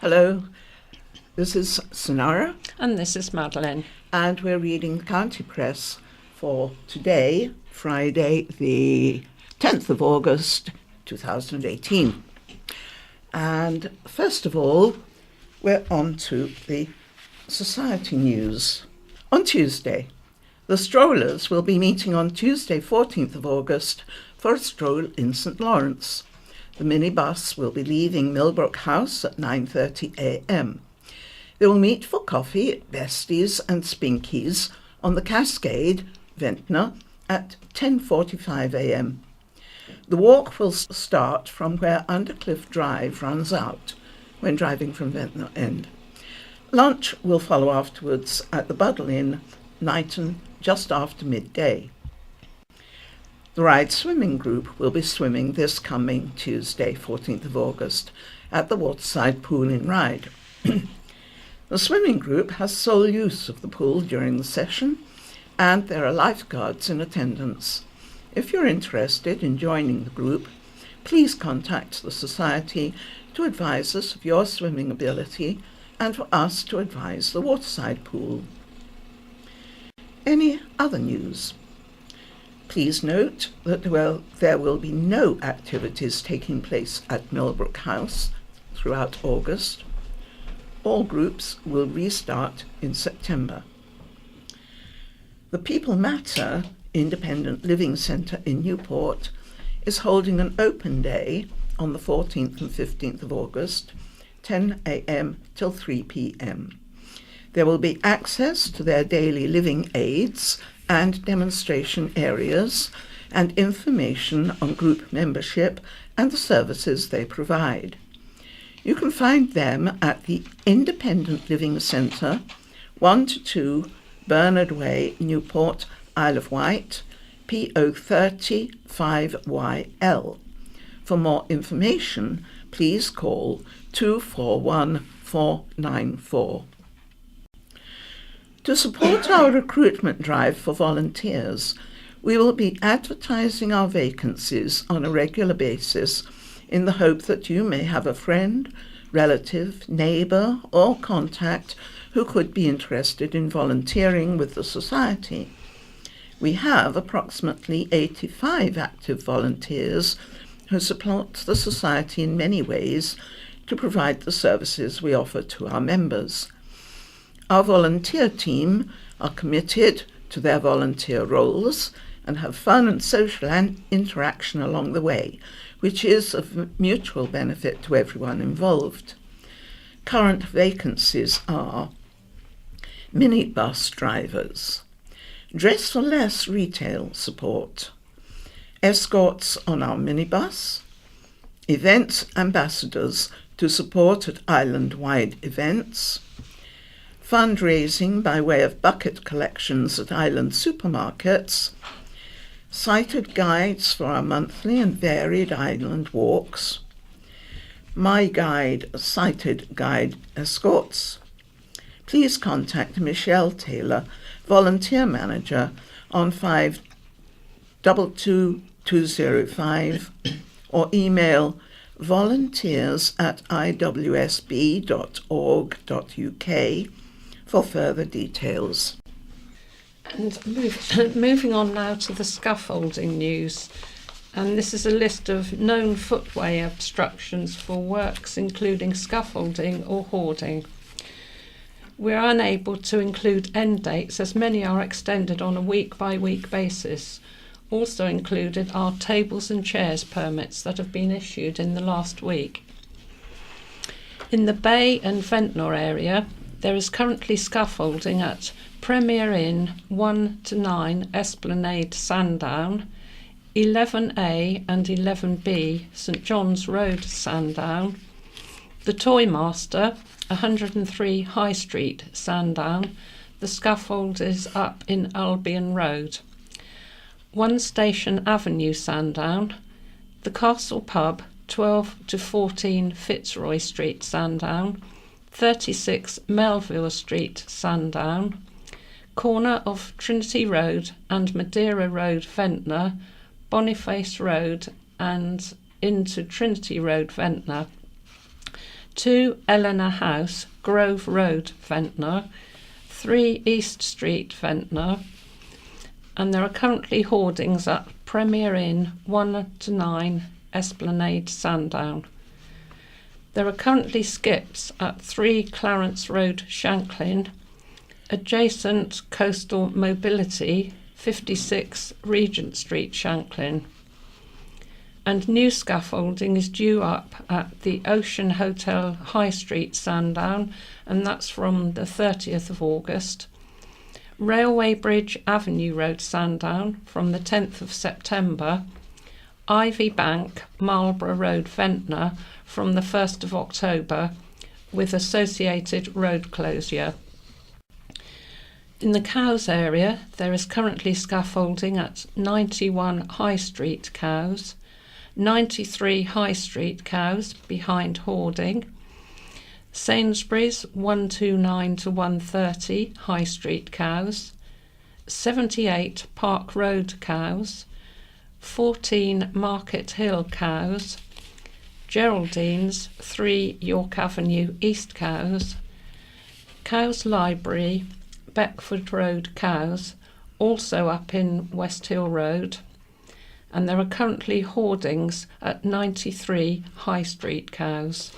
Hello, this is Sonara. And this is Madeleine. And we're reading the County Press for today, Friday, the 10th of August, 2018. And first of all, we're on to the society news. On Tuesday, the strollers will be meeting on Tuesday, 14th of August, for a stroll in St Lawrence. The minibus will be leaving Millbrook House at 9:30 a.m. They will meet for coffee at Bestie's and Spinky's on the Cascade, Ventnor, at 10:45 a.m. The walk will start from where Undercliff Drive runs out when driving from Ventnor End. Lunch will follow afterwards at the Buddle Inn, Knighton, just after midday. The Ryde Swimming Group will be swimming this coming Tuesday, 14th of August, at the Waterside Pool in Ryde. The swimming group has sole use of the pool during the session, and there are lifeguards in attendance. If you're interested in joining the group, please contact the Society to advise us of your swimming ability and for us to advise the Waterside Pool. Any other news? Please note that there will be no activities taking place at Millbrook House throughout August. All groups will restart in September. The People Matter Independent Living Centre in Newport is holding an open day on the 14th and 15th of August, 10 a.m. till 3 p.m. There will be access to their daily living aids and demonstration areas and information on group membership and the services they provide. You can find them at the Independent Living Centre, 1-2 Bernard Way, Newport, Isle of Wight, PO 30 5YL. For more information, please call 241 494. To support our recruitment drive for volunteers, we will be advertising our vacancies on a regular basis in the hope that you may have a friend, relative, neighbour or contact who could be interested in volunteering with the Society. We have approximately 85 active volunteers who support the Society in many ways to provide the services we offer to our members. Our volunteer team are committed to their volunteer roles and have fun and social interaction along the way, which is of mutual benefit to everyone involved. Current vacancies are minibus drivers, dress for less retail support, escorts on our minibus, events ambassadors to support at island-wide events, fundraising by way of bucket collections at island supermarkets, sighted guides for our monthly and varied island walks, My Guide sighted guide escorts. Please contact Michelle Taylor, volunteer manager, on 522205 or email volunteers@iwsb.org.uk for further details. And moving on now to the scaffolding news. And this is a list of known footway obstructions for works including scaffolding or hoarding. We're unable to include end dates as many are extended on a week-by-week basis. Also included are tables and chairs permits that have been issued in the last week. In the Bay and Ventnor area, there is currently scaffolding at Premier Inn 1-9 Esplanade Sandown, 11A and 11B St John's Road Sandown, the Toymaster 103 High Street Sandown. The scaffold is up in Albion Road. 1 Station Avenue Sandown, the Castle Pub 12-14 Fitzroy Street Sandown, 36 Melville Street Sandown, corner of Trinity Road and Madeira Road Ventnor, Boniface Road and into Trinity Road Ventnor, 2 Eleanor House, Grove Road, Ventnor, 3 East Street, Ventnor, and there are currently hoardings at Premier Inn, 1 to 9 Esplanade, Sandown. There are currently skips at 3 Clarence Road, Shanklin, adjacent Coastal Mobility, 56 Regent Street, Shanklin. And new scaffolding is due up at the Ocean Hotel, High Street, Sandown, and that's from the 30th of August. Railway Bridge Avenue Road, Sandown, from the 10th of September. Ivy Bank, Marlborough Road, Ventnor, from the 1st of October, with associated road closure. In the Cowes area, there is currently scaffolding at 91 High Street, Cowes, 93 High Street, Cowes, behind hoarding, Sainsbury's 129 to 130 High Street, Cowes, 78 Park Road, Cowes, 14 Market Hill, Cowes, Geraldine's 3 York Avenue, East Cowes, Cowes Library, Beckford Road, Cowes, also up in West Hill Road, and there are currently hoardings at 93 High Street, Cowes.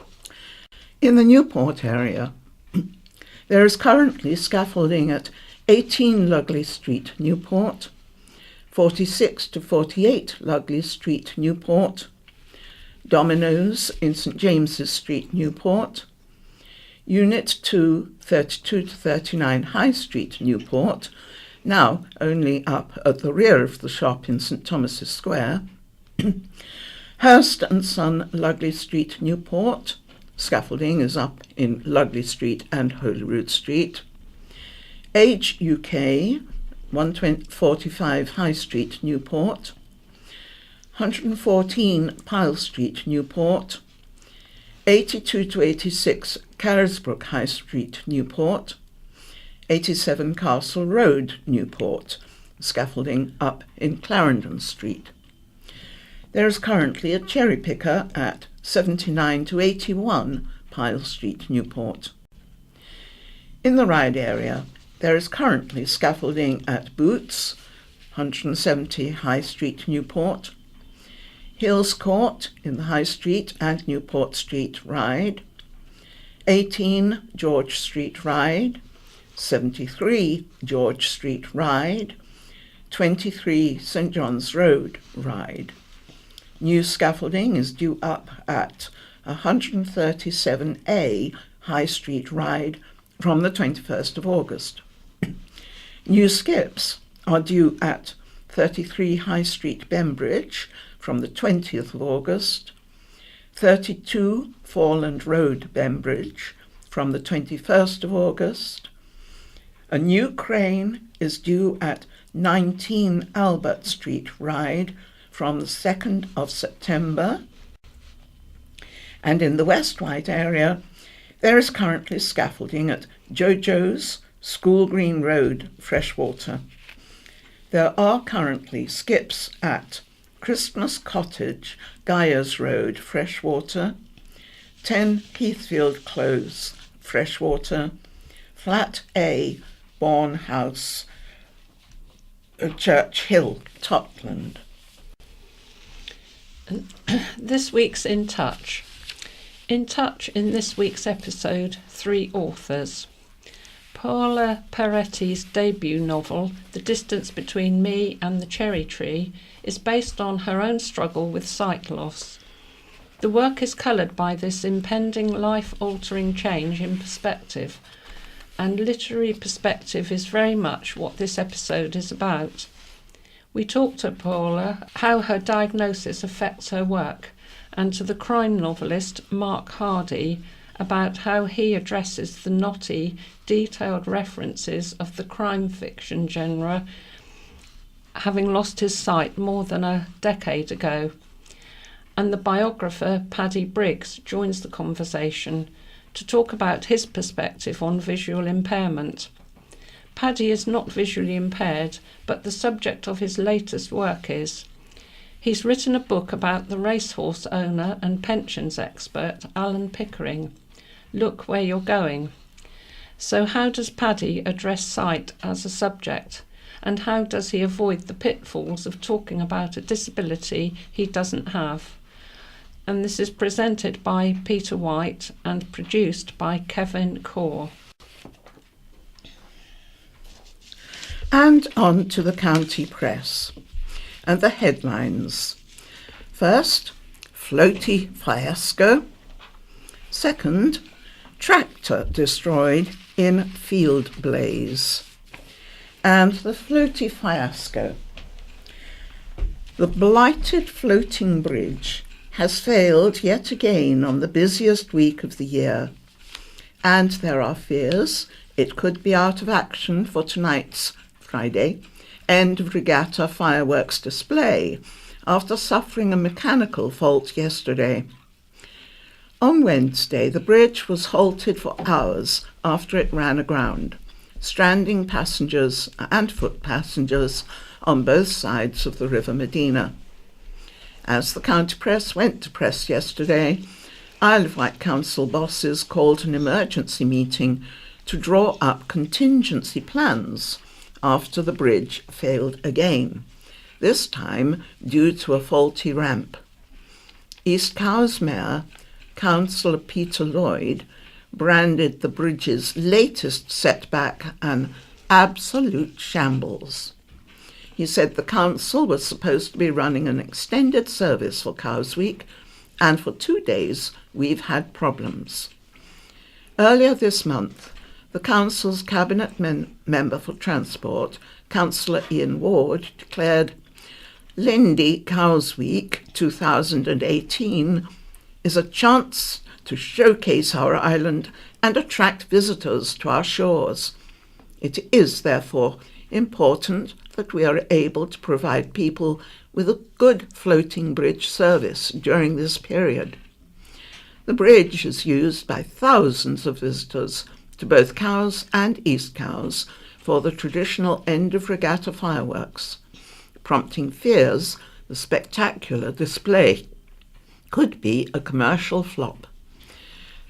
In the Newport area, there is currently scaffolding at 18 Lugley Street, Newport, 46 to 48 Lugley Street, Newport, Domino's in St James's Street, Newport, Unit 2, 32 to 39 High Street, Newport, now only up at the rear of the shop in St Thomas's Square, Hurst and Son, Lugley Street, Newport, scaffolding is up in Lugley Street and Holyrood Street, Age UK, 145 High Street, Newport, 114 Pyle Street, Newport, 82 to 86 Carisbrooke High Street, Newport, 87 Castle Road, Newport, scaffolding up in Clarendon Street. There is currently a cherry picker at 79 to 81 Pyle Street, Newport. In the Ryde area, there is currently scaffolding at Boots, 170 High Street, Newport, Hills Court in the High Street and Newport Street, Ryde, 18 George Street, Ryde, 73 George Street, Ryde, 23 St John's Road, Ryde. New scaffolding is due up at 137A High Street, Ryde, from the 21st of August. New skips are due at 33 High Street, Bembridge, from the 20th of August, 32 Foreland Road, Bembridge, from the 21st of August. A new crane is due at 19 Albert Street, Ryde, from the 2nd of September. And in the West Wight area, there is currently scaffolding at Jojo's, School Green Road, Freshwater. There are currently skips at Christmas Cottage, Gyers Road, Freshwater, 10 Heathfield Close, Freshwater, Flat A, Bourne House, Church Hill, Totland. This week's In Touch. In Touch in this week's episode, 3 authors. Paola Peretti's debut novel, The Distance Between Me and the Cherry Tree, is based on her own struggle with sight loss. The work is coloured by this impending life-altering change in perspective, and literary perspective is very much what this episode is about. We talked to Paola how her diagnosis affects her work, and to the crime novelist Mark Hardy about how he addresses the knotty, detailed references of the crime fiction genre, having lost his sight more than a decade ago. And the biographer Paddy Briggs joins the conversation to talk about his perspective on visual impairment. Paddy is not visually impaired, but the subject of his latest work is. He's written a book about the racehorse owner and pensions expert Alan Pickering, look where you're going. So how does Paddy address sight as a subject? And how does he avoid the pitfalls of talking about a disability he doesn't have? And this is presented by Peter Wight and produced by Kevin Core. And on to the county press and the headlines. First, floaty fiasco. Second, tractor destroyed in field blaze. And the floaty fiasco. The blighted floating bridge has failed yet again on the busiest week of the year, and there are fears it could be out of action for tonight's, Friday, end of regatta fireworks display after suffering a mechanical fault yesterday. On Wednesday, the bridge was halted for hours after it ran aground, stranding passengers and foot passengers on both sides of the River Medina. As the county press went to press yesterday, Isle of Wight Council bosses called an emergency meeting to draw up contingency plans after the bridge failed again, this time due to a faulty ramp. East Cowes Mayor, Councillor Peter Lloyd, branded the bridge's latest setback an absolute shambles. He said the council was supposed to be running an extended service for Cowes Week, and for 2 days we've had problems. Earlier this month, the council's cabinet member for transport, Councillor Ian Ward, declared, "Lindy Cowes Week 2018 is a chance to showcase our island and attract visitors to our shores. It is, therefore, important that we are able to provide people with a good floating bridge service during this period. The bridge is used by thousands of visitors to both Cowes and East Cowes for the traditional end of regatta fireworks, prompting fears the spectacular display could be a commercial flop.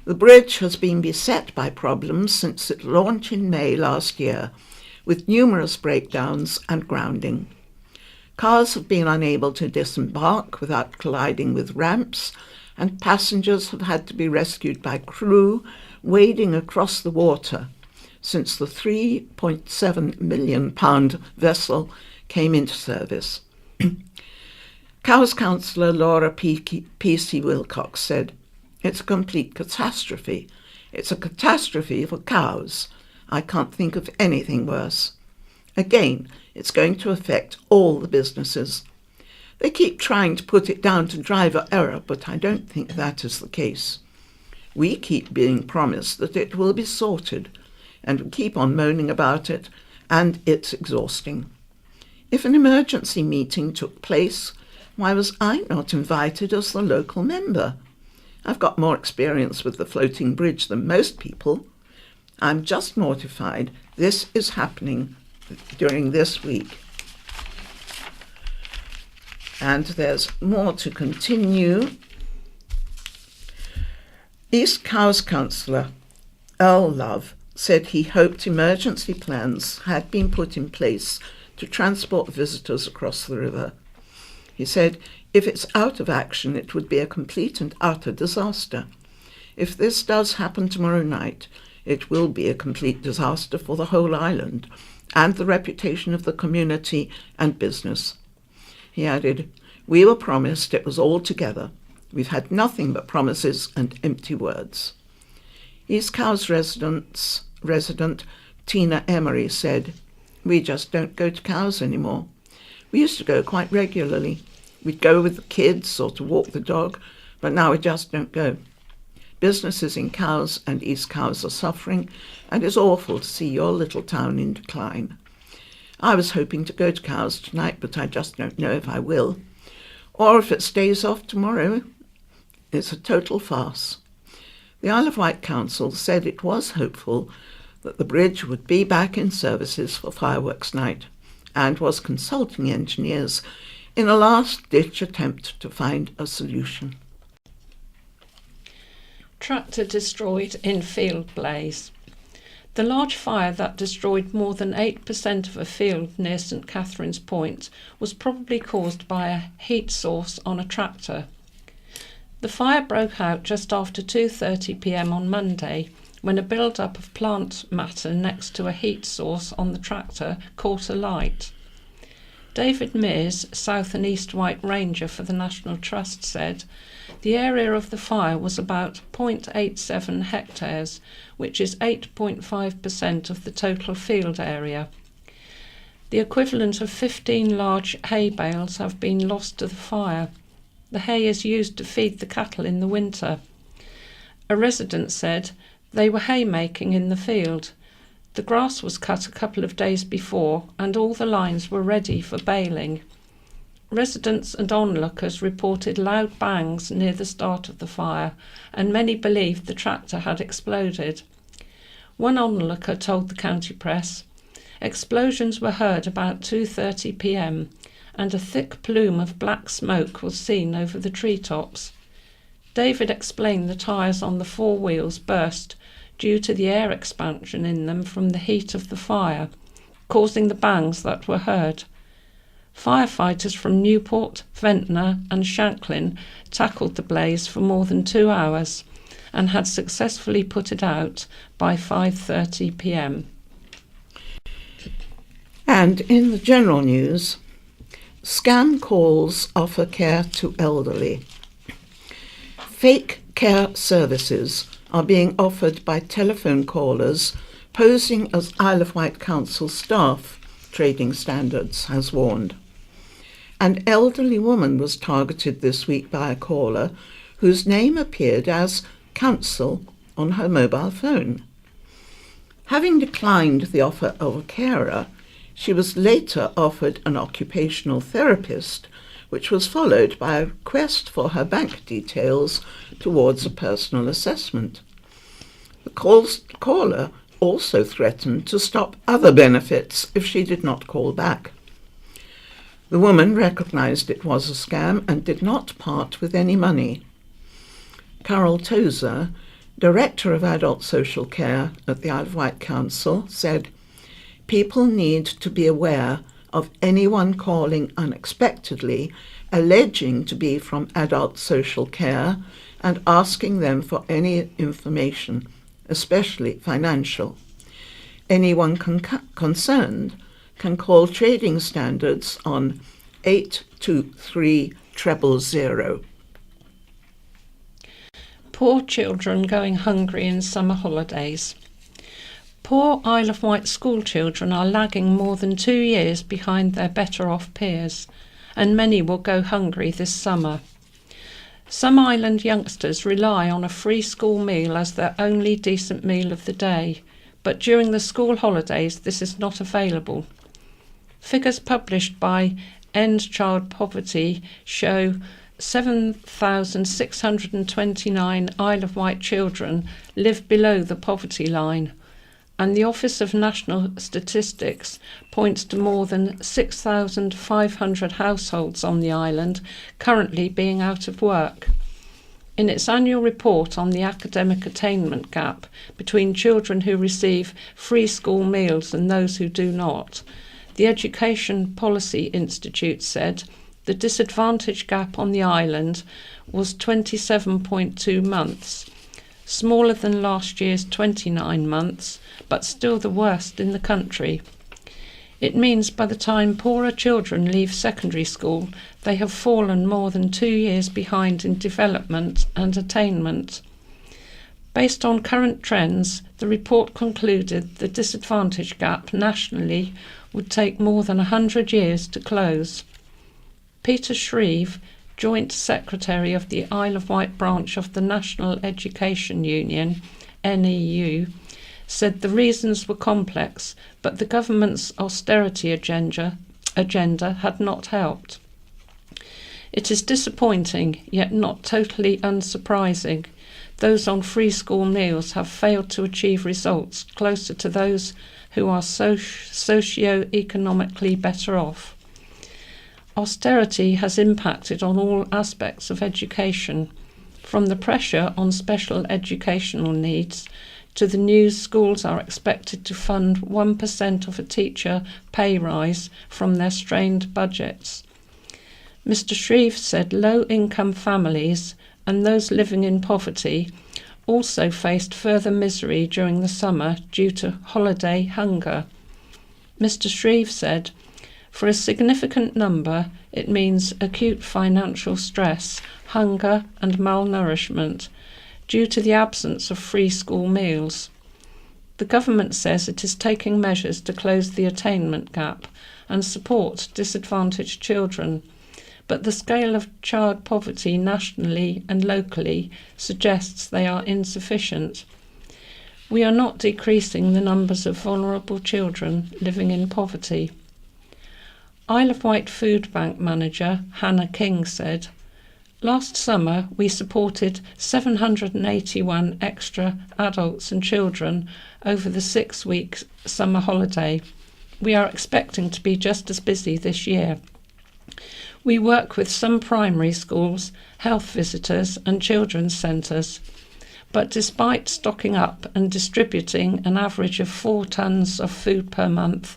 The bridge has been beset by problems since its launch in May last year, with numerous breakdowns and grounding. Cars have been unable to disembark without colliding with ramps, and passengers have had to be rescued by crew wading across the water since the £3.7 million vessel came into service. Cowes Councillor Laura P.C. Wilcox said, "It's a complete catastrophe. It's a catastrophe for Cowes. I can't think of anything worse. Again, it's going to affect all the businesses. They keep trying to put it down to driver error, but I don't think that is the case. We keep being promised that it will be sorted, and we keep on moaning about it, and it's exhausting. If an emergency meeting took place, why was I not invited as the local member? I've got more experience with the floating bridge than most people. I'm just mortified this is happening during this week." And there's more to continue. East Cowes Councillor Earl Love said he hoped emergency plans had been put in place to transport visitors across the river. He said, "If it's out of action, it would be a complete and utter disaster. If this does happen tomorrow night, it will be a complete disaster for the whole island and the reputation of the community and business." He added, "We were promised it was all together. We've had nothing but promises and empty words." East Cowes resident Tina Emery said, "We just don't go to Cowes anymore. We used to go quite regularly. We'd go with the kids or to walk the dog, but now we just don't go. Businesses in Cowes and East Cowes are suffering, and it's awful to see your little town in decline. I was hoping to go to Cowes tonight, but I just don't know if I will. Or if it stays off tomorrow. It's a total farce." The Isle of Wight Council said it was hopeful that the bridge would be back in services for fireworks night, and was consulting engineers in a last-ditch attempt to find a solution. Tractor destroyed in field blaze. The large fire that destroyed more than 8% of a field near St Catherine's Point was probably caused by a heat source on a tractor. The fire broke out just after 2:30 p.m. on Monday, when a build-up of plant matter next to a heat source on the tractor caught alight. David Mears, South and East Wight Ranger for the National Trust, said the area of the fire was about 0.87 hectares, which is 8.5% of the total field area. The equivalent of 15 large hay bales have been lost to the fire. The hay is used to feed the cattle in the winter. A resident said they were haymaking in the field. The grass was cut a couple of days before and all the lines were ready for baling. Residents and onlookers reported loud bangs near the start of the fire, and many believed the tractor had exploded. One onlooker told the county press, "Explosions were heard about 2:30 p.m, and a thick plume of black smoke was seen over the treetops." David explained the tyres on the four wheels burst due to the air expansion in them from the heat of the fire, causing the bangs that were heard. Firefighters from Newport, Ventnor and Shanklin tackled the blaze for more than 2 hours and had successfully put it out by 5:30 p.m. And in the general news, scam calls offer care to elderly. Fake care services are being offered by telephone callers posing as Isle of Wight Council staff, Trading Standards has warned. An elderly woman was targeted this week by a caller whose name appeared as Council on her mobile phone. Having declined the offer of a carer, she was later offered an occupational therapist, which was followed by a request for her bank details towards a personal assessment. The caller also threatened to stop other benefits if she did not call back. The woman recognised it was a scam and did not part with any money. Carol Tozer, Director of Adult Social Care at the Isle of Wight Council, said, "People need to be aware of anyone calling unexpectedly, alleging to be from Adult Social Care and asking them for any information, especially financial. Anyone concerned can call Trading Standards on 823 000. Poor children going hungry in summer holidays. Poor Isle of Wight school children are lagging more than 2 years behind their better-off peers, and many will go hungry this summer. Some island youngsters rely on a free school meal as their only decent meal of the day, but during the school holidays this is not available. Figures published by End Child Poverty show 7,629 Isle of Wight children live below the poverty line, and the Office of National Statistics points to more than 6,500 households on the island currently being out of work. In its annual report on the academic attainment gap between children who receive free school meals and those who do not, the Education Policy Institute said the disadvantage gap on the island was 27.2 months, smaller than last year's 29 months, but still the worst in the country. It means by the time poorer children leave secondary school, they have fallen more than 2 years behind in development and attainment. Based on current trends, the report concluded the disadvantage gap nationally would take more than 100 years to close. Peter Shreve, Joint Secretary of the Isle of Wight branch of the National Education Union, NEU, said the reasons were complex, but the government's austerity agenda had not helped. It is disappointing, yet not totally unsurprising. Those on free school meals have failed to achieve results closer to those who are socio-economically better off. Austerity has impacted on all aspects of education, From the pressure on special educational needs to the news schools are expected to fund 1% of a teacher pay rise from their strained budgets. Mr. Shreve said low-income families and those living in poverty also faced further misery during the summer due to holiday hunger. Mr. Shreve said, "For a significant number, it means acute financial stress, hunger and malnourishment due to the absence of free school meals. The government says it is taking measures to close the attainment gap and support disadvantaged children, but the scale of child poverty nationally and locally suggests they are insufficient. We are not decreasing the numbers of vulnerable children living in poverty." Isle of Wight Food Bank manager Hannah King said, "Last summer we supported 781 extra adults and children over the 6-week summer holiday. We are expecting to be just as busy this year. We work with some primary schools, health visitors and children's centres, but despite stocking up and distributing an average of 4 tonnes of food per month,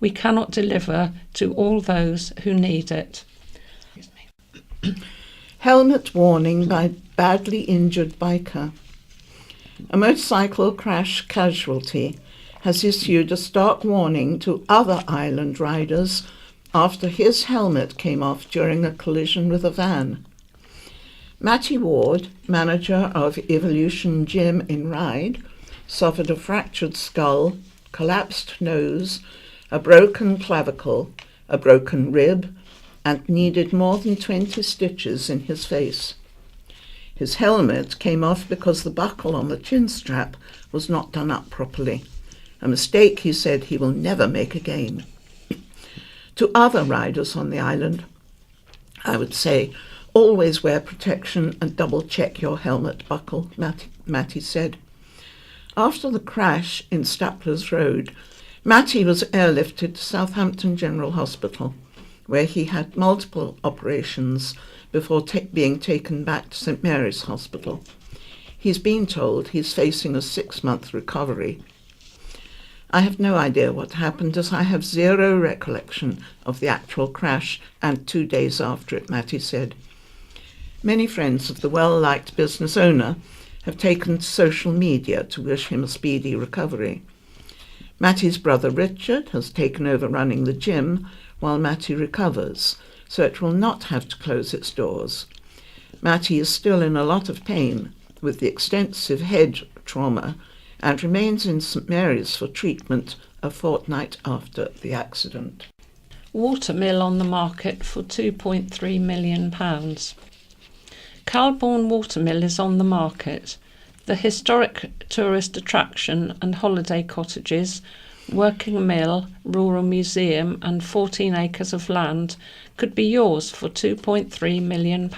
we cannot deliver to all those who need it." Helmet warning by badly injured biker. A motorcycle crash casualty has issued a stark warning to other island riders after his helmet came off during a collision with a van. Matty Ward, manager of Evolution Gym in Ryde, suffered a fractured skull, collapsed nose, a broken clavicle, a broken rib, and needed more than 20 stitches in his face. His helmet came off because the buckle on the chin strap was not done up properly, a mistake he said he will never make again. To other riders on the island, I would say, always wear protection and double-check your helmet buckle, Matty said. After the crash in Staplers Road, Matty was airlifted to Southampton General Hospital, where he had multiple operations before being taken back to St Mary's Hospital. He's been told he's facing a 6-month recovery. I have no idea what happened, as I have zero recollection of the actual crash and 2 days after it, Matty said. Many friends of the well-liked business owner have taken to social media to wish him a speedy recovery. Matty's brother Richard has taken over running the gym while Matty recovers, so it will not have to close its doors. Matty is still in a lot of pain with the extensive head trauma and remains in St Mary's for treatment a fortnight after the accident. Watermill on the market for £2.3 million. Calbourne Watermill is on the market. The historic tourist attraction and holiday cottages, working mill, rural museum and 14 acres of land could be yours for £2.3 million.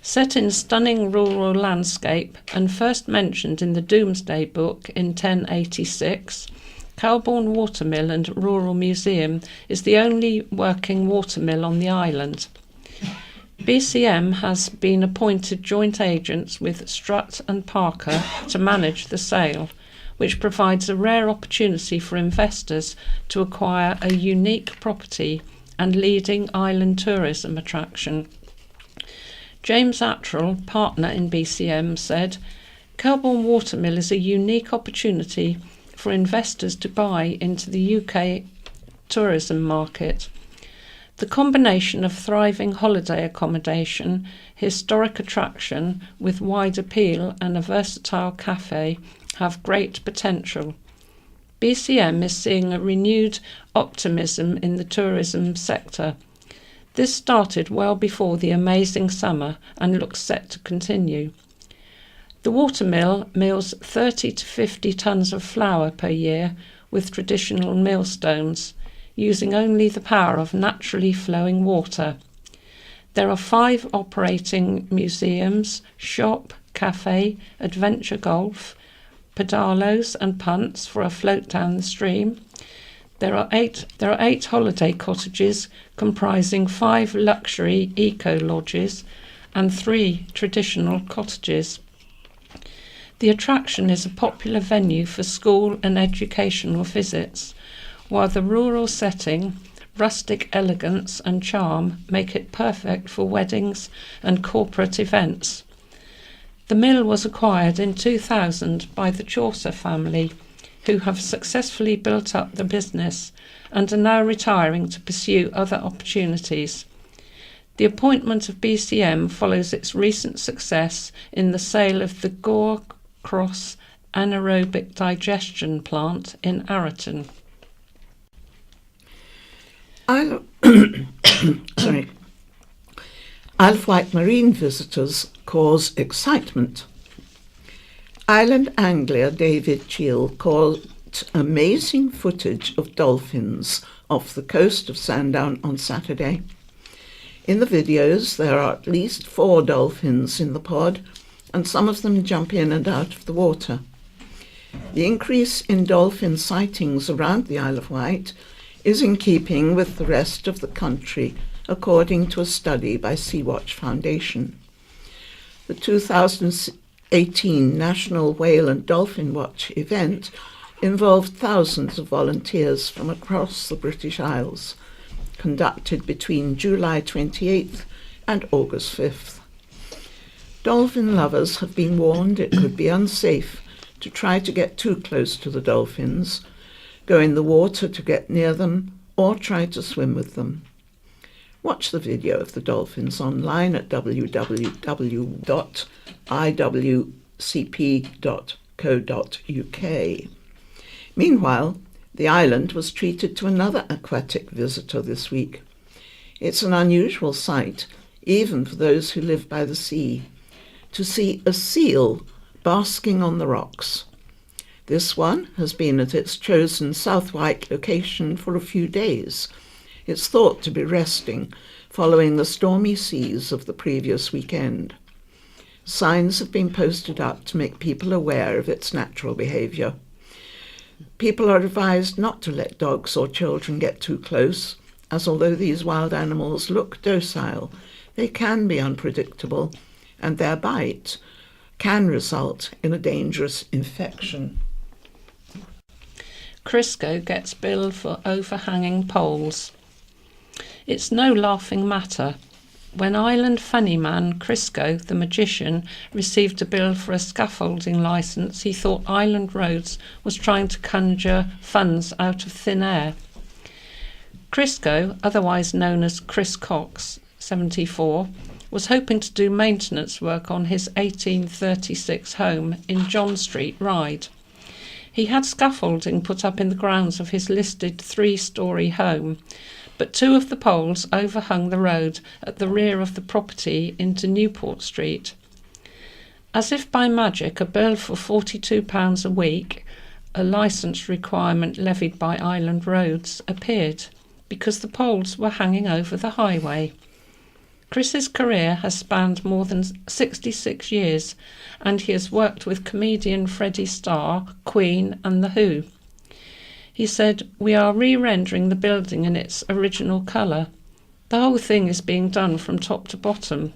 Set in stunning rural landscape and first mentioned in the Domesday Book in 1086, Calbourne Watermill and Rural Museum is the only working watermill on the island. BCM has been appointed joint agents with Strutt and Parker to manage the sale, which provides a rare opportunity for investors to acquire a unique property and leading island tourism attraction. James Attrell, partner in BCM, said, "Calbourne Watermill is a unique opportunity for investors to buy into the UK tourism market. The combination of thriving holiday accommodation, historic attraction with wide appeal and a versatile cafe have great potential. BCM is seeing a renewed optimism in the tourism sector. This started well before the amazing summer and looks set to continue. The watermill mills 30 to 50 tonnes of flour per year with traditional millstones, using only the power of naturally flowing water. There are 5 operating museums, shop, cafe, adventure golf, pedalos and punts for a float down the stream. There are eight holiday cottages comprising 5 luxury eco-lodges and 3 traditional cottages. The attraction is a popular venue for school and educational visits, while the rural setting, rustic elegance and charm make it perfect for weddings and corporate events. The mill was acquired in 2000 by the Chaucer family, who have successfully built up the business and are now retiring to pursue other opportunities. The appointment of BCM follows its recent success in the sale of the Gore Cross anaerobic digestion plant in Arreton. Isle of Wight marine visitors cause excitement. Island angler David Cheel caught amazing footage of dolphins off the coast of Sandown on Saturday. In the videos, there are at least 4 dolphins in the pod, and some of them jump in and out of the water. The increase in dolphin sightings around the Isle of Wight is in keeping with the rest of the country, according to a study by Sea-Watch Foundation. The 2018 National Whale and Dolphin Watch event involved thousands of volunteers from across the British Isles, conducted between July 28th and August 5th. Dolphin lovers have been warned it could be unsafe to try to get too close to the dolphins, go in the water to get near them, or try to swim with them. Watch the video of the dolphins online at www.iwcp.co.uk. Meanwhile, the island was treated to another aquatic visitor this week. It's an unusual sight, even for those who live by the sea, to see a seal basking on the rocks. This one has been at its chosen South Wight location for a few days. It's thought to be resting following the stormy seas of the previous weekend. Signs have been posted up to make people aware of its natural behaviour. People are advised not to let dogs or children get too close, as although these wild animals look docile, they can be unpredictable, and their bite can result in a dangerous infection. Crisco gets billed for overhanging poles. It's no laughing matter. When Island funny man Crisco, the magician, received a bill for a scaffolding licence, he thought Island Roads was trying to conjure funds out of thin air. Crisco, otherwise known as Chris Cox, 74, was hoping to do maintenance work on his 1836 home in John Street, Ryde. He had scaffolding put up in the grounds of his listed 3-storey home, but 2 of the poles overhung the road at the rear of the property into Newport Street. As if by magic, a bill for £42 a week, a licence requirement levied by Island Roads, appeared because the poles were hanging over the highway. Chris's career has spanned more than 66 years, and he has worked with comedian Freddie Starr, Queen and The Who. He said, "We are re-rendering the building in its original colour. The whole thing is being done from top to bottom.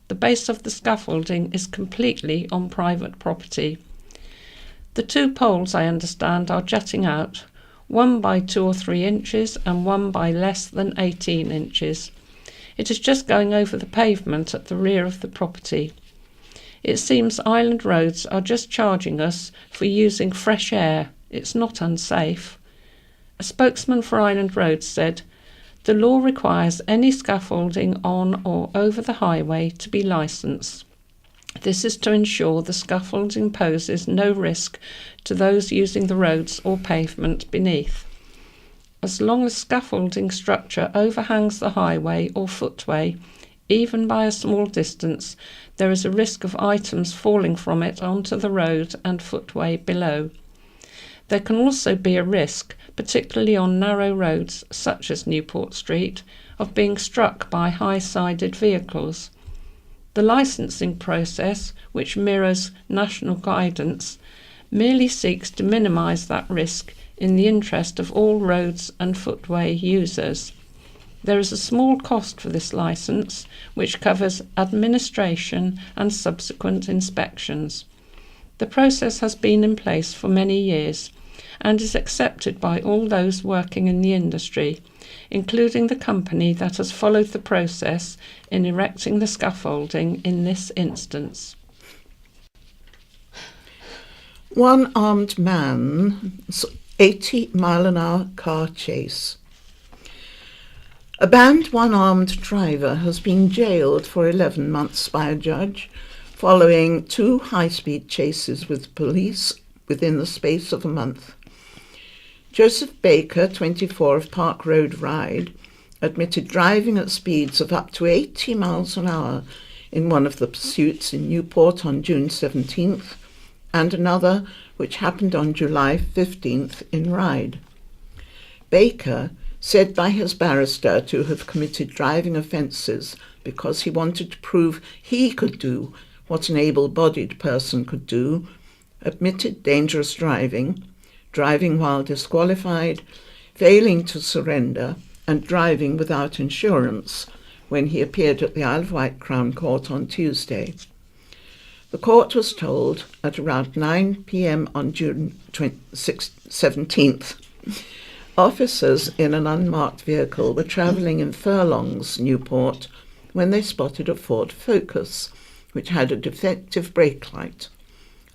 The base of the scaffolding is completely on private property. The 2 poles, I understand, are jutting out, one by 2 or 3 inches and one by less than 18 inches. It is just going over the pavement at the rear of the property. It seems Island Roads are just charging us for using fresh air. It's not unsafe." A spokesman for Island Roads said, "The law requires any scaffolding on or over the highway to be licensed. This is to ensure the scaffolding poses no risk to those using the roads or pavement beneath. As long as scaffolding structure overhangs the highway or footway, even by a small distance, there is a risk of items falling from it onto the road and footway below. There can also be a risk, particularly on narrow roads such as Newport Street, of being struck by high-sided vehicles. The licensing process, which mirrors national guidance, merely seeks to minimise that risk in the interest of all roads and footway users." There is a small cost for this licence, which covers administration and subsequent inspections. The process has been in place for many years and is accepted by all those working in the industry, including the company that has followed the process in erecting the scaffolding in this instance. One armed man's 80-mile-an-hour car chase. A banned one-armed driver has been jailed for 11 months by a judge following 2 high-speed chases with police within the space of a month. Joseph Baker, 24, of Park Road, Ryde, admitted driving at speeds of up to 80 miles an hour in one of the pursuits in Newport on June 17th and another which happened on July 15th in Ryde. Baker, said by his barrister to have committed driving offences because he wanted to prove he could do what an able-bodied person could do, admitted dangerous driving, driving while disqualified, failing to surrender, and driving without insurance when he appeared at the Isle of Wight Crown Court on Tuesday. The court was told at around 9 p.m. on June 17th, officers in an unmarked vehicle were travelling in Furlongs, Newport, when they spotted a Ford Focus, which had a defective brake light.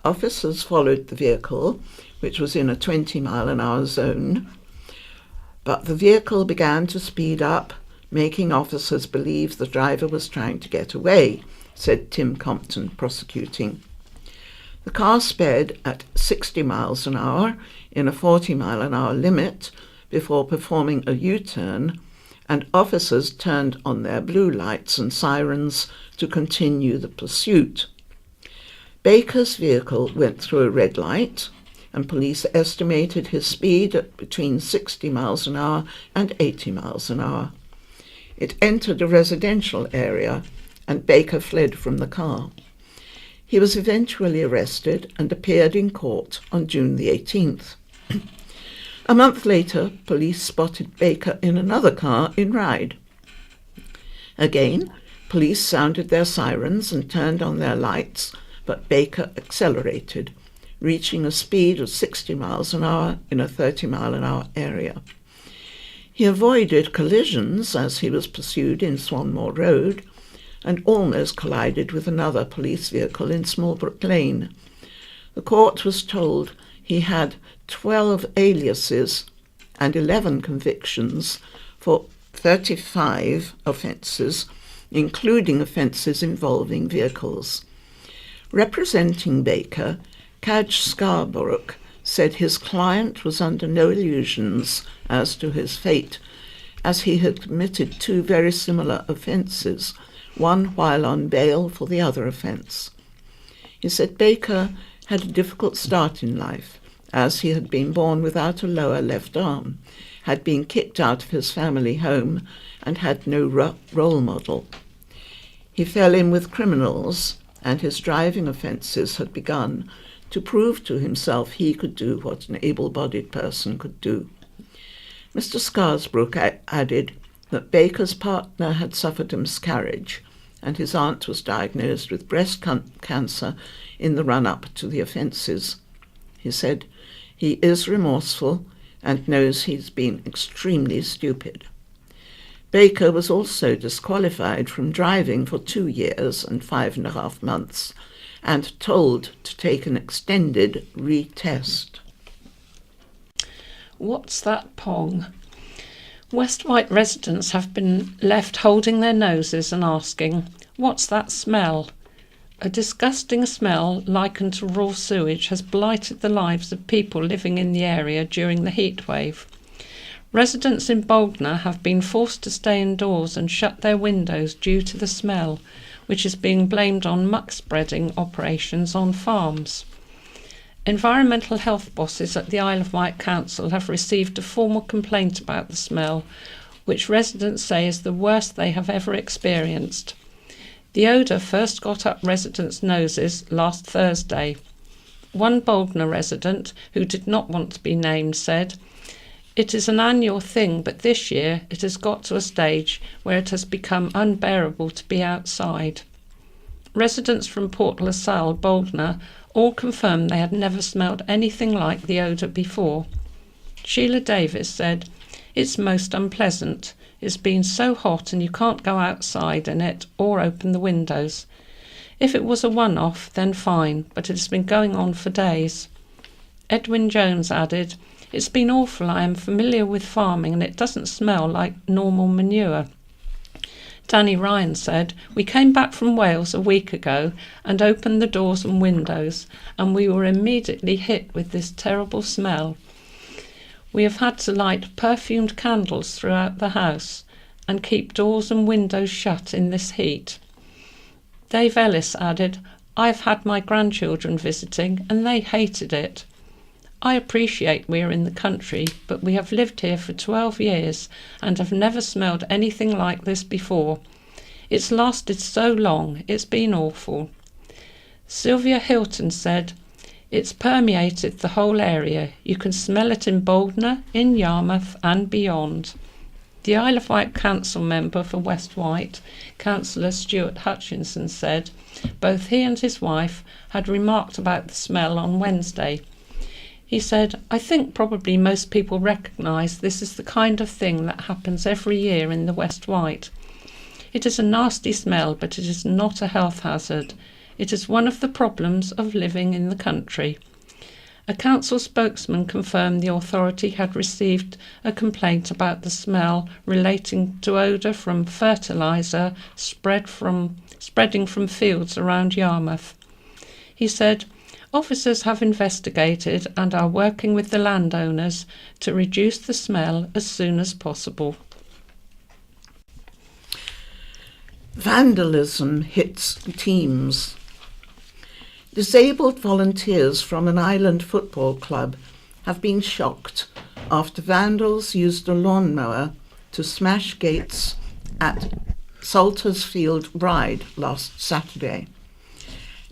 Officers followed the vehicle, which was in a 20-mile-an-hour zone, but the vehicle began to speed up, making officers believe the driver was trying to get away, said Tim Compton, prosecuting. The car sped at 60 miles an hour in a 40-mile-an-hour limit before performing a U-turn, and officers turned on their blue lights and sirens to continue the pursuit. Baker's vehicle went through a red light, and police estimated his speed at between 60 miles an hour and 80 miles an hour. It entered a residential area, and Baker fled from the car. He was eventually arrested and appeared in court on June the 18th. A month later, police spotted Baker in another car in Ryde. Again, police sounded their sirens and turned on their lights, but Baker accelerated, reaching a speed of 60 miles an hour in a 30-mile-an-hour area. He avoided collisions as he was pursued in Swanmore Road and almost collided with another police vehicle in Smallbrook Lane. The court was told he had 12 aliases and 11 convictions for 35 offences, including offences involving vehicles. Representing Baker, Cadge Scarborough said his client was under no illusions as to his fate, as he had committed 2 very similar offences, one while on bail for the other offence. He said Baker had a difficult start in life, as he had been born without a lower left arm, had been kicked out of his family home, and had no role model. He fell in with criminals, and his driving offences had begun to prove to himself he could do what an able-bodied person could do. Mr. Scarborough added that Baker's partner had suffered a miscarriage, and his aunt was diagnosed with breast cancer in the run-up to the offences. He said, "He is remorseful and knows he's been extremely stupid." Baker was also disqualified from driving for 2 years and 5.5 months and told to take an extended retest. What's that pong? West Wight residents have been left holding their noses and asking, "What's that smell?" A disgusting smell likened to raw sewage has blighted the lives of people living in the area during the heatwave. Residents in Bognor have been forced to stay indoors and shut their windows due to the smell, which is being blamed on muck spreading operations on farms. Environmental health bosses at the Isle of Wight Council have received a formal complaint about the smell, which residents say is the worst they have ever experienced. The odour first got up residents' noses last Thursday. One Bognor resident, who did not want to be named, said, It is an annual thing, but this year it has got to a stage where it has become unbearable to be outside. Residents from Port LaSalle, Boldner, all confirmed they had never smelled anything like the odour before. Sheila Davis said, "It's most unpleasant. It's been so hot and you can't go outside in it or open the windows. If it was a one-off, then fine, but it's been going on for days." Edwin Jones added, "It's been awful. I am familiar with farming and it doesn't smell like normal manure." Danny Ryan said, "We came back from Wales a week ago and opened the doors and windows, and we were immediately hit with this terrible smell. We have had to light perfumed candles throughout the house and keep doors and windows shut in this heat." Dave Ellis added, "I've had my grandchildren visiting and they hated it. I appreciate we are in the country, but we have lived here for 12 years and have never smelled anything like this before. It's lasted so long, it's been awful." Sylvia Hilton said, "It's permeated the whole area. You can smell it in Boldner, in Yarmouth and beyond." The Isle of Wight Council member for West Wight, Councillor Stuart Hutchinson, said both he and his wife had remarked about the smell on Wednesday. He said, "I think probably most people recognise this is the kind of thing that happens every year in the West Wight. It is a nasty smell, but it is not a health hazard. It is one of the problems of living in the country." A council spokesman confirmed the authority had received a complaint about the smell relating to odour from fertiliser spreading from fields around Yarmouth. He said, "Officers have investigated and are working with the landowners to reduce the smell as soon as possible." Vandalism hits teams. Disabled volunteers from an island football club have been shocked after vandals used a lawnmower to smash gates at Saltersfield Ride last Saturday.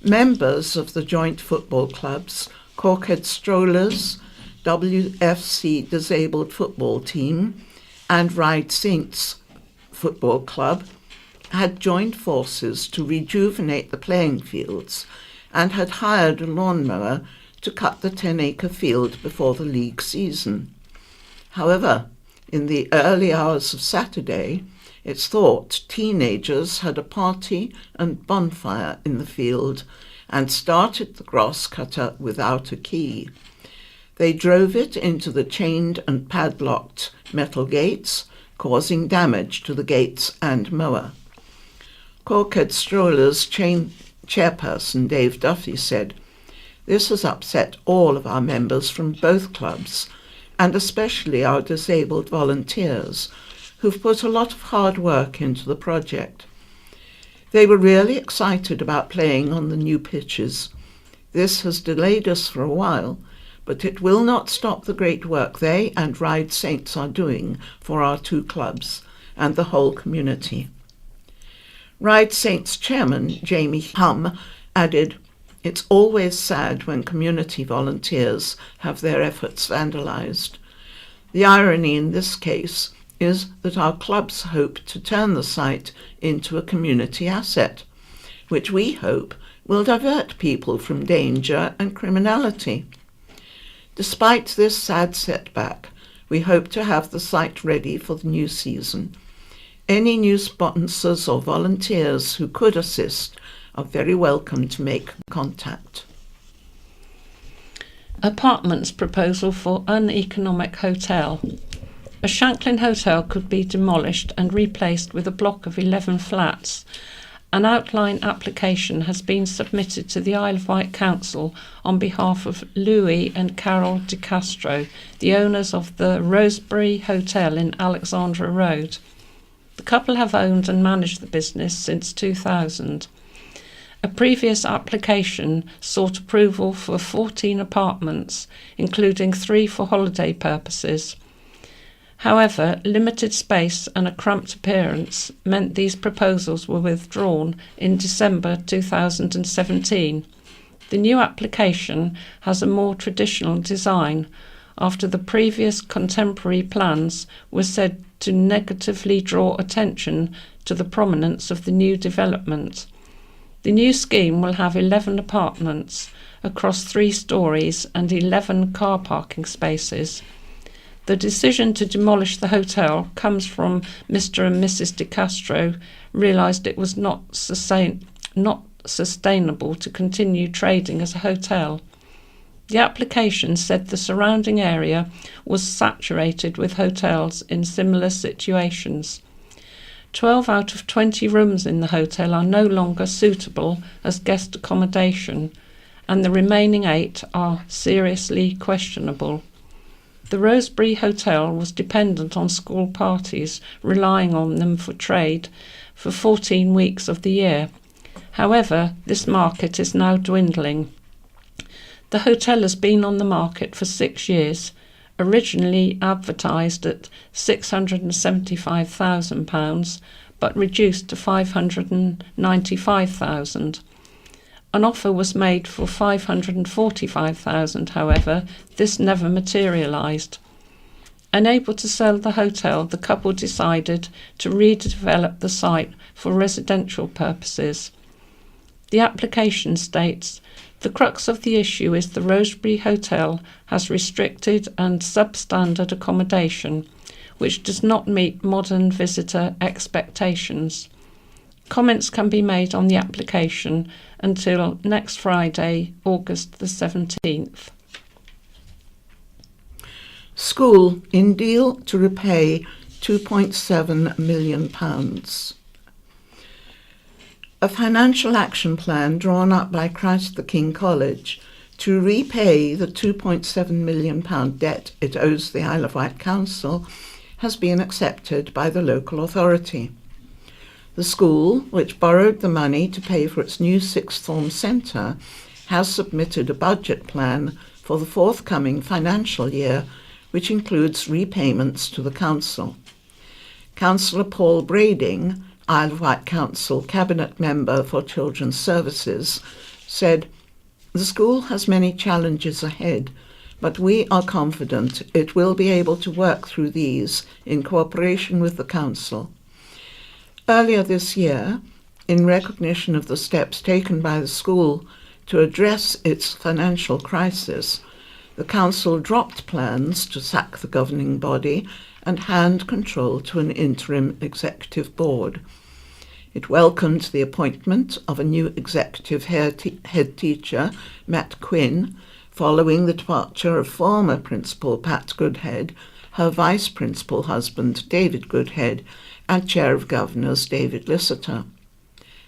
Members of the joint football clubs, Corkhead Strollers, WFC Disabled Football Team and Ryde Saints Football Club had joined forces to rejuvenate the playing fields and had hired a lawnmower to cut the 10-acre field before the league season. However, in the early hours of Saturday, it's thought teenagers had a party and bonfire in the field and started the grass cutter without a key. They drove it into the chained and padlocked metal gates, causing damage to the gates and mower. Corkhead Strollers chairperson Dave Duffy said, "This has upset all of our members from both clubs, and especially our disabled volunteers, who've put a lot of hard work into the project. They were really excited about playing on the new pitches. This has delayed us for a while, but it will not stop the great work they and Ryde Saints are doing for our two clubs and the whole community." Ryde Saints chairman Jamie Hum added, "It's always sad when community volunteers have their efforts vandalised. The irony in this case is that our clubs hope to turn the site into a community asset, which we hope will divert people from danger and criminality. Despite this sad setback, we hope to have the site ready for the new season. Any new sponsors or volunteers who could assist are very welcome to make contact." Apartments proposal for uneconomic hotel. A Shanklin hotel could be demolished and replaced with a block of 11 flats. An outline application has been submitted to the Isle of Wight Council on behalf of Louis and Carol De Castro, the owners of the Rosebery Hotel in Alexandra Road. The couple have owned and managed the business since 2000. A previous application sought approval for 14 apartments, including 3 for holiday purposes. However, limited space and a cramped appearance meant these proposals were withdrawn in December 2017. The new application has a more traditional design, after the previous contemporary plans were said to negatively draw attention to the prominence of the new development. The new scheme will have 11 apartments across 3 stories and 11 car parking spaces. The decision to demolish the hotel comes from Mr. and Mrs. De Castro realised it was not sustainable to continue trading as a hotel. The application said the surrounding area was saturated with hotels in similar situations. 12 out of 20 rooms in the hotel are no longer suitable as guest accommodation, and the remaining 8 are seriously questionable. The Rosebery Hotel was dependent on school parties, relying on them for trade for 14 weeks of the year. However, this market is now dwindling. The hotel has been on the market for 6 years, originally advertised at £675,000, but reduced to £595,000. An offer was made for £545,000, however, this never materialised. Unable to sell the hotel, the couple decided to redevelop the site for residential purposes. The application states, "The crux of the issue is the Rosebery Hotel has restricted and substandard accommodation, which does not meet modern visitor expectations. Comments can be made on the application until next Friday, August the 17th. School in deal to repay £2.7 million. A financial action plan drawn up by Christ the King College to repay the £2.7 million debt it owes the Isle of Wight Council has been accepted by the local authority. The school, which borrowed the money to pay for its new sixth form centre, has submitted a budget plan for the forthcoming financial year, which includes repayments to the council. Councillor Paul Brading, Isle of Wight Council Cabinet Member for Children's Services, said, "The school has many challenges ahead, but we are confident it will be able to work through these in cooperation with the council." Earlier this year, in recognition of the steps taken by the school to address its financial crisis, the council dropped plans to sack the governing body and hand control to an interim executive board. It welcomed the appointment of a new executive head teacher, Matt Quinn, following the departure of former Principal Pat Goodhead, her Vice Principal husband David Goodhead, and Chair of Governors David Lissitor.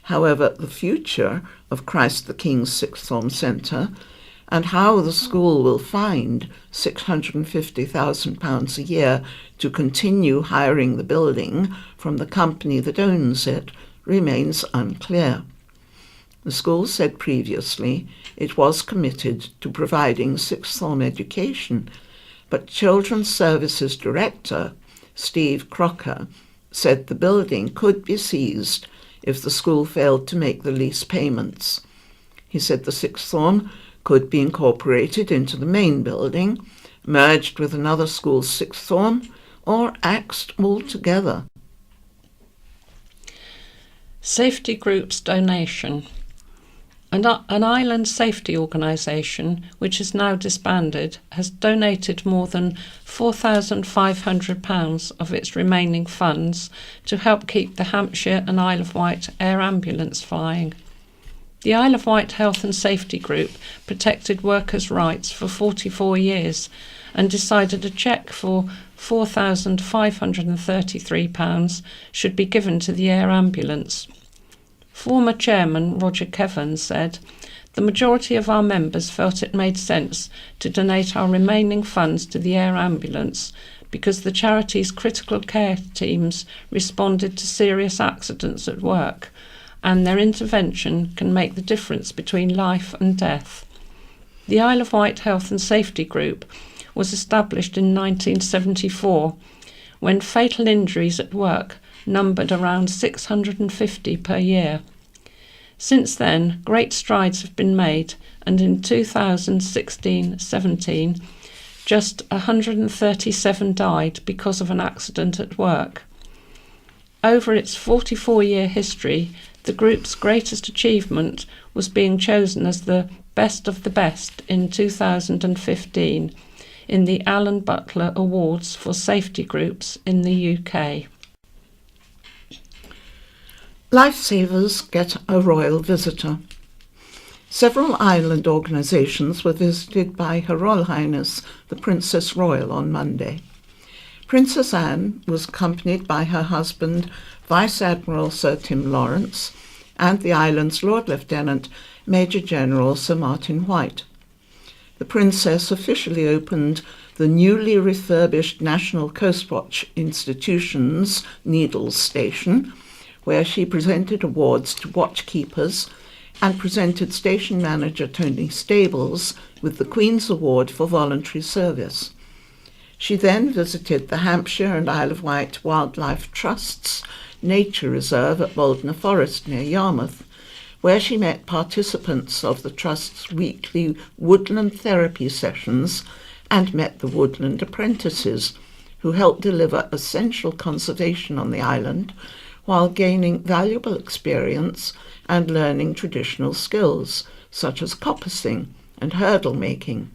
However, the future of Christ the King's Sixth Form Centre and how the school will find £650,000 a year to continue hiring the building from the company that owns it remains unclear. The school said previously it was committed to providing sixth form education, but Children's Services Director Steve Crocker said the building could be seized if the school failed to make the lease payments. He said the sixth form could be incorporated into the main building, merged with another school's sixth form, or axed altogether. Safety Group's donation. An island safety organisation, which is now disbanded, has donated more than £4,500 of its remaining funds to help keep the Hampshire and Isle of Wight air ambulance flying. The Isle of Wight Health and Safety Group protected workers' rights for 44 years and decided a cheque for £4,533 should be given to the air ambulance. Former chairman Roger Kevan said, "The majority of our members felt it made sense to donate our remaining funds to the air ambulance because the charity's critical care teams responded to serious accidents at work, and their intervention can make the difference between life and death." The Isle of Wight Health and Safety Group was established in 1974 when fatal injuries at work numbered around 650 per year. Since then, great strides have been made, and in 2016-17, just 137 died because of an accident at work. Over its 44-year history, the group's greatest achievement was being chosen as the best of the best in 2015 in the Alan Butler Awards for Safety Groups in the UK. Lifesavers get a royal visitor. Several island organisations were visited by Her Royal Highness the Princess Royal on Monday. Princess Anne was accompanied by her husband, Vice Admiral Sir Tim Lawrence, and the island's Lord Lieutenant Major General Sir Martin Wight. The Princess officially opened the newly refurbished National Coastwatch Institution's Needles Station, where she presented awards to watchkeepers and presented station manager Tony Stables with the Queen's Award for Voluntary Service. She then visited the Hampshire and Isle of Wight Wildlife Trust's Nature Reserve at Boldner Forest near Yarmouth, where she met participants of the Trust's weekly woodland therapy sessions and met the woodland apprentices, who helped deliver essential conservation on the island while gaining valuable experience and learning traditional skills such as coppicing and hurdle making.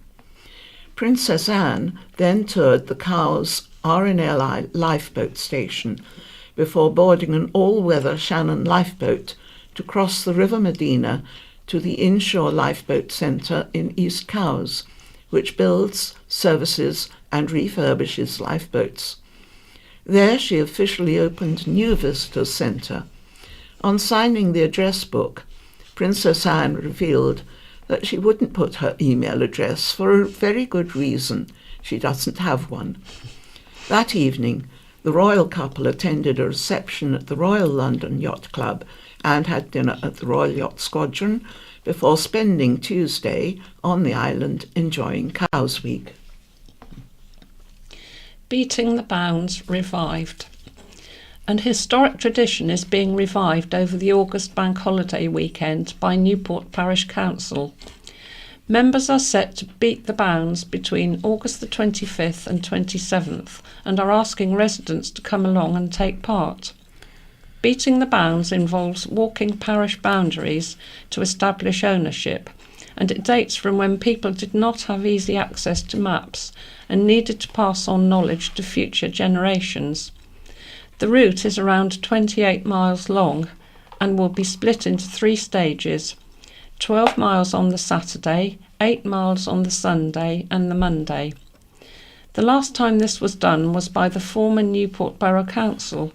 Princess Anne then toured the Cowes RNLI lifeboat station before boarding an all-weather Shannon lifeboat to cross the River Medina to the Inshore Lifeboat Centre in East Cowes, which builds, services and refurbishes lifeboats. There she officially opened a new visitor centre. On signing the address book, Princess Anne revealed that she wouldn't put her email address for a very good reason. She doesn't have one. That evening, the royal couple attended a reception at the Royal London Yacht Club and had dinner at the Royal Yacht Squadron before spending Tuesday on the island enjoying Cowes Week. Beating the Bounds revived. An historic tradition is being revived over the August bank holiday weekend by Newport Parish Council. Members are set to beat the bounds between August the 25th and 27th and are asking residents to come along and take part. Beating the bounds involves walking parish boundaries to establish ownership, and it dates from when people did not have easy access to maps and needed to pass on knowledge to future generations. The route is around 28 miles long and will be split into 3 stages: 12 miles on the Saturday, 8 miles on the Sunday and the Monday. The last time this was done was by the former Newport Borough Council,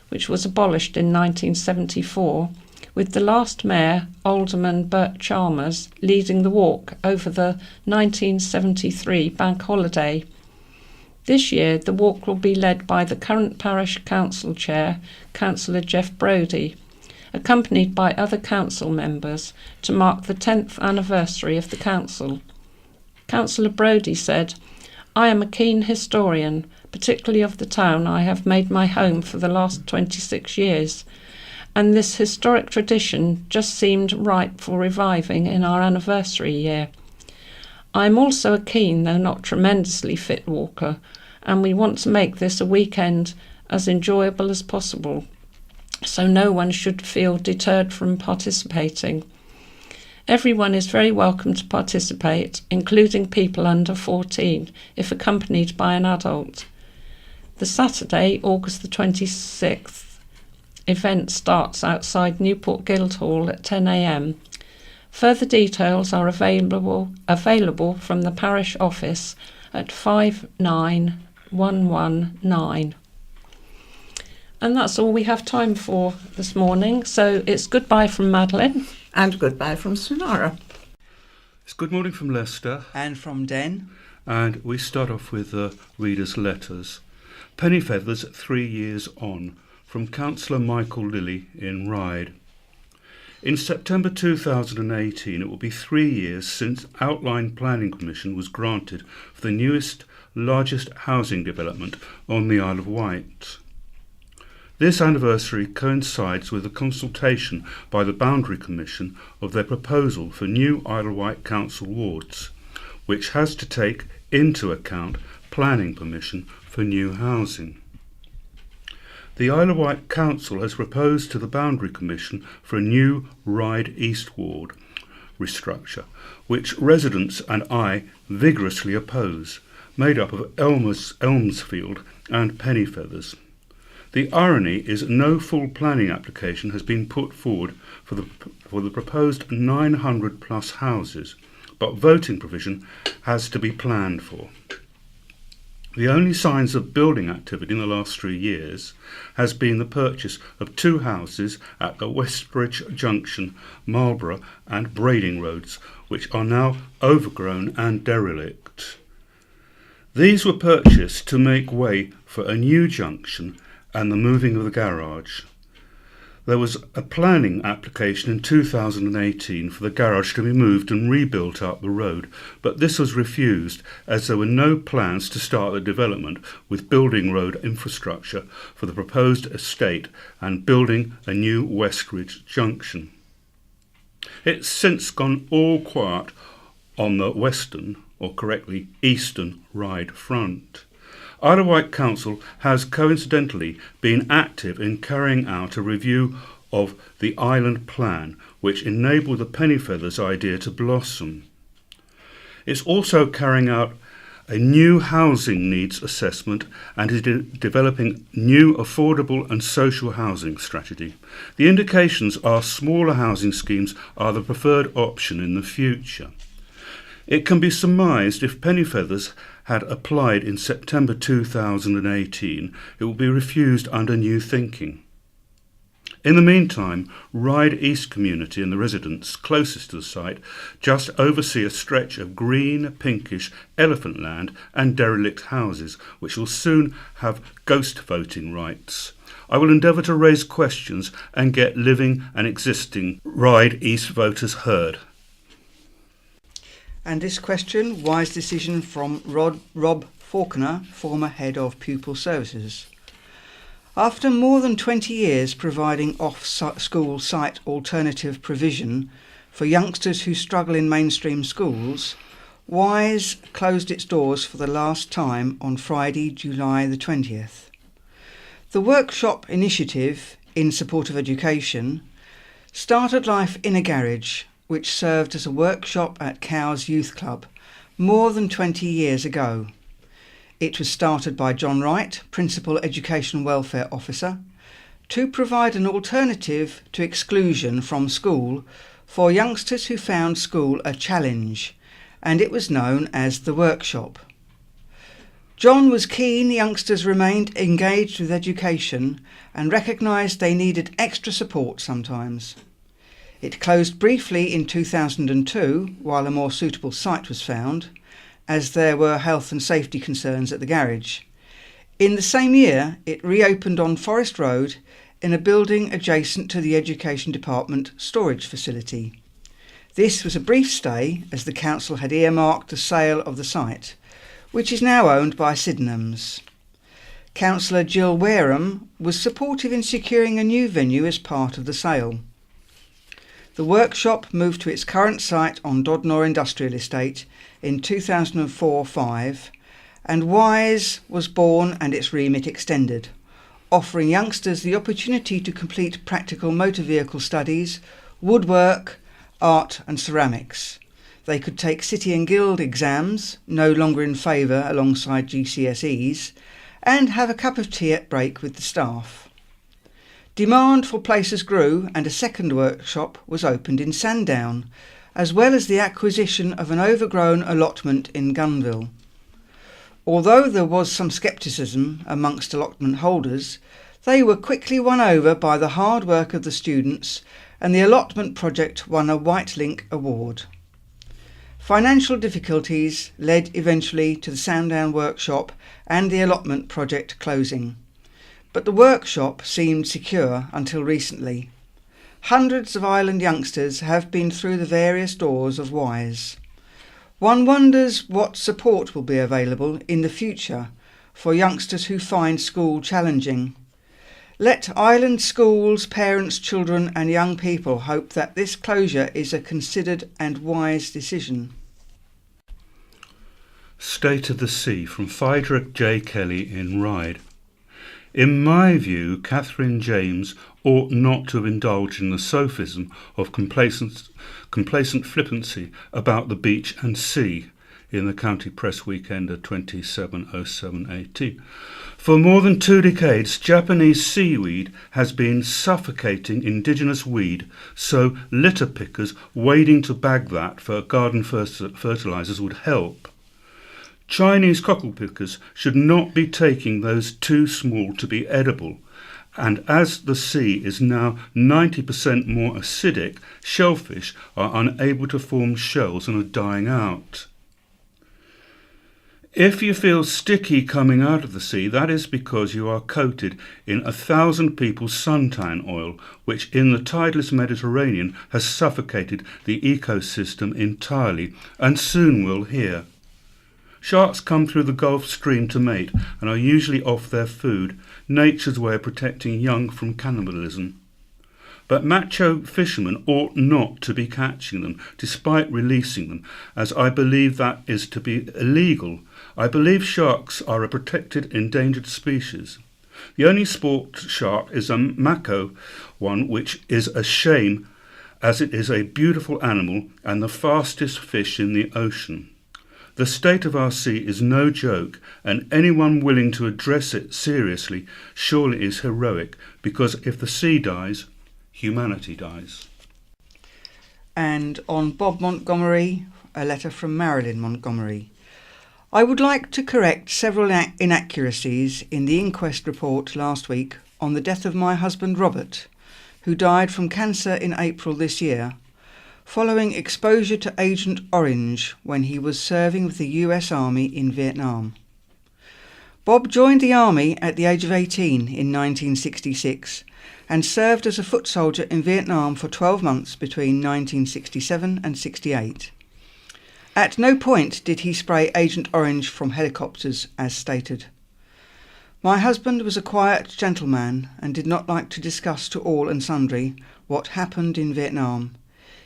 which was abolished in 1974, with the last mayor, Alderman Bert Chalmers, leading the walk over the 1973 bank holiday. This year, the walk will be led by the current parish council chair, Councillor Jeff Brodie, accompanied by other council members to mark the 10th anniversary of the council. Councillor Brodie said, "I am a keen historian, particularly of the town I have made my home for the last 26 years, and this historic tradition just seemed ripe for reviving in our anniversary year. I am also a keen, though not tremendously fit walker, and we want to make this a weekend as enjoyable as possible, so no one should feel deterred from participating. Everyone is very welcome to participate, including people under 14, if accompanied by an adult. The Saturday, August the 26th, event starts outside Newport Guildhall at 10 a.m. Further details are available from the parish office at 59119. And that's all we have time for this morning. So it's goodbye from Madeline. And goodbye from Sonara. It's good morning from Leicester. And from Den. And we start off with the readers' letters. Penny Feathers, 3 years on, from Councillor Michael Lilly in Ryde. In September 2018, it will be 3 years since Outline Planning Permission was granted for the newest, largest housing development on the Isle of Wight. This anniversary coincides with the consultation by the Boundary Commission of their proposal for new Isle of Wight Council wards, which has to take into account planning permission for new housing. The Isle of Wight Council has proposed to the Boundary Commission for a new Ryde East Ward restructure, which residents and I vigorously oppose, made up of Elmsfield and Pennyfeathers. The irony is no full planning application has been put forward for the proposed 900 plus houses, but voting provision has to be planned for. The only signs of building activity in the last 3 years has been the purchase of 2 houses at the Westbridge Junction, Marlborough and Brading roads, which are now overgrown and derelict. These were purchased to make way for a new junction and the moving of the garage. There was a planning application in 2018 for the garage to be moved and rebuilt up the road, but this was refused as there were no plans to start the development with building road infrastructure for the proposed estate and building a new Westridge junction. It's since gone all quiet on the western, or correctly eastern, Ryde front. Isle of Wight Council has coincidentally been active in carrying out a review of the island plan, which enabled the Pennyfeathers idea to blossom. It's also carrying out a new housing needs assessment and is developing new affordable and social housing strategy. The indications are smaller housing schemes are the preferred option in the future. It can be surmised if Pennyfeathers had applied in September 2018, it will be refused under new thinking. In the meantime, Ryde East community and the residents closest to the site just oversee a stretch of green, pinkish elephant land and derelict houses, which will soon have ghost voting rights. I will endeavour to raise questions and get living and existing Ryde East voters heard. And this question, wise decision from Rob Faulkner, former head of pupil services. After more than 20 years providing off-school site alternative provision for youngsters who struggle in mainstream schools, Wise closed its doors for the last time on Friday, July the 20th. The workshop initiative in support of education started life in a garage, which served as a workshop at Cowes Youth Club more than 20 years ago. It was started by John Wright, Principal Education Welfare Officer, to provide an alternative to exclusion from school for youngsters who found school a challenge, and it was known as the workshop. John was keen youngsters remained engaged with education and recognised they needed extra support sometimes. It closed briefly in 2002 while a more suitable site was found, as there were health and safety concerns at the garage. In the same year, it reopened on Forest Road in a building adjacent to the Education Department storage facility. This was a brief stay as the council had earmarked the sale of the site, which is now owned by Sydenham's. Councillor Jill Wareham was supportive in securing a new venue as part of the sale. The workshop moved to its current site on Dodnor Industrial Estate in 2004-05, and Wise was born and its remit extended, offering youngsters the opportunity to complete practical motor vehicle studies, woodwork, art and ceramics. They could take City and Guild exams, no longer in favour alongside GCSEs, and have a cup of tea at break with the staff. Demand for places grew and a second workshop was opened in Sandown, as well as the acquisition of an overgrown allotment in Gunville. Although there was some scepticism amongst allotment holders, they were quickly won over by the hard work of the students, and the allotment project won a White Link award. Financial difficulties led eventually to the Sandown workshop and the allotment project closing. But the workshop seemed secure until recently. Hundreds of island youngsters have been through the various doors of Wise. One wonders what support will be available in the future for youngsters who find school challenging. Let island schools, parents, children and young people hope that this closure is a considered and wise decision. State of the Sea from Friedrich J. Kelly in Ryde. In my view, Catherine James ought not to have indulged in the sophism of complacent flippancy about the beach and sea in the County Press Weekender 270718. For more than 2 decades, Japanese seaweed has been suffocating indigenous weed, so litter pickers wading to bag that for garden fertilisers would help. Chinese cockle pickers should not be taking those too small to be edible, and as the sea is now 90% more acidic, shellfish are unable to form shells and are dying out. If you feel sticky coming out of the sea, that is because you are coated in 1,000 people's suntan oil, which in the tideless Mediterranean has suffocated the ecosystem entirely, and soon will here. Sharks come through the Gulf Stream to mate and are usually off their food, nature's way of protecting young from cannibalism. But macho fishermen ought not to be catching them, despite releasing them, as I believe that is to be illegal. I believe sharks are a protected endangered species. The only sport shark is a mako one, which is a shame, as it is a beautiful animal and the fastest fish in the ocean. The state of our sea is no joke, and anyone willing to address it seriously surely is heroic, because if the sea dies, humanity dies. And on Bob Montgomery, a letter from Marilyn Montgomery. I would like to correct several inaccuracies in the inquest report last week on the death of my husband Robert, who died from cancer in April this year, following exposure to Agent Orange when he was serving with the US Army in Vietnam. Bob joined the Army at the age of 18 in 1966 and served as a foot soldier in Vietnam for 12 months between 1967 and 68. At no point did he spray Agent Orange from helicopters, as stated. My husband was a quiet gentleman and did not like to discuss to all and sundry what happened in Vietnam.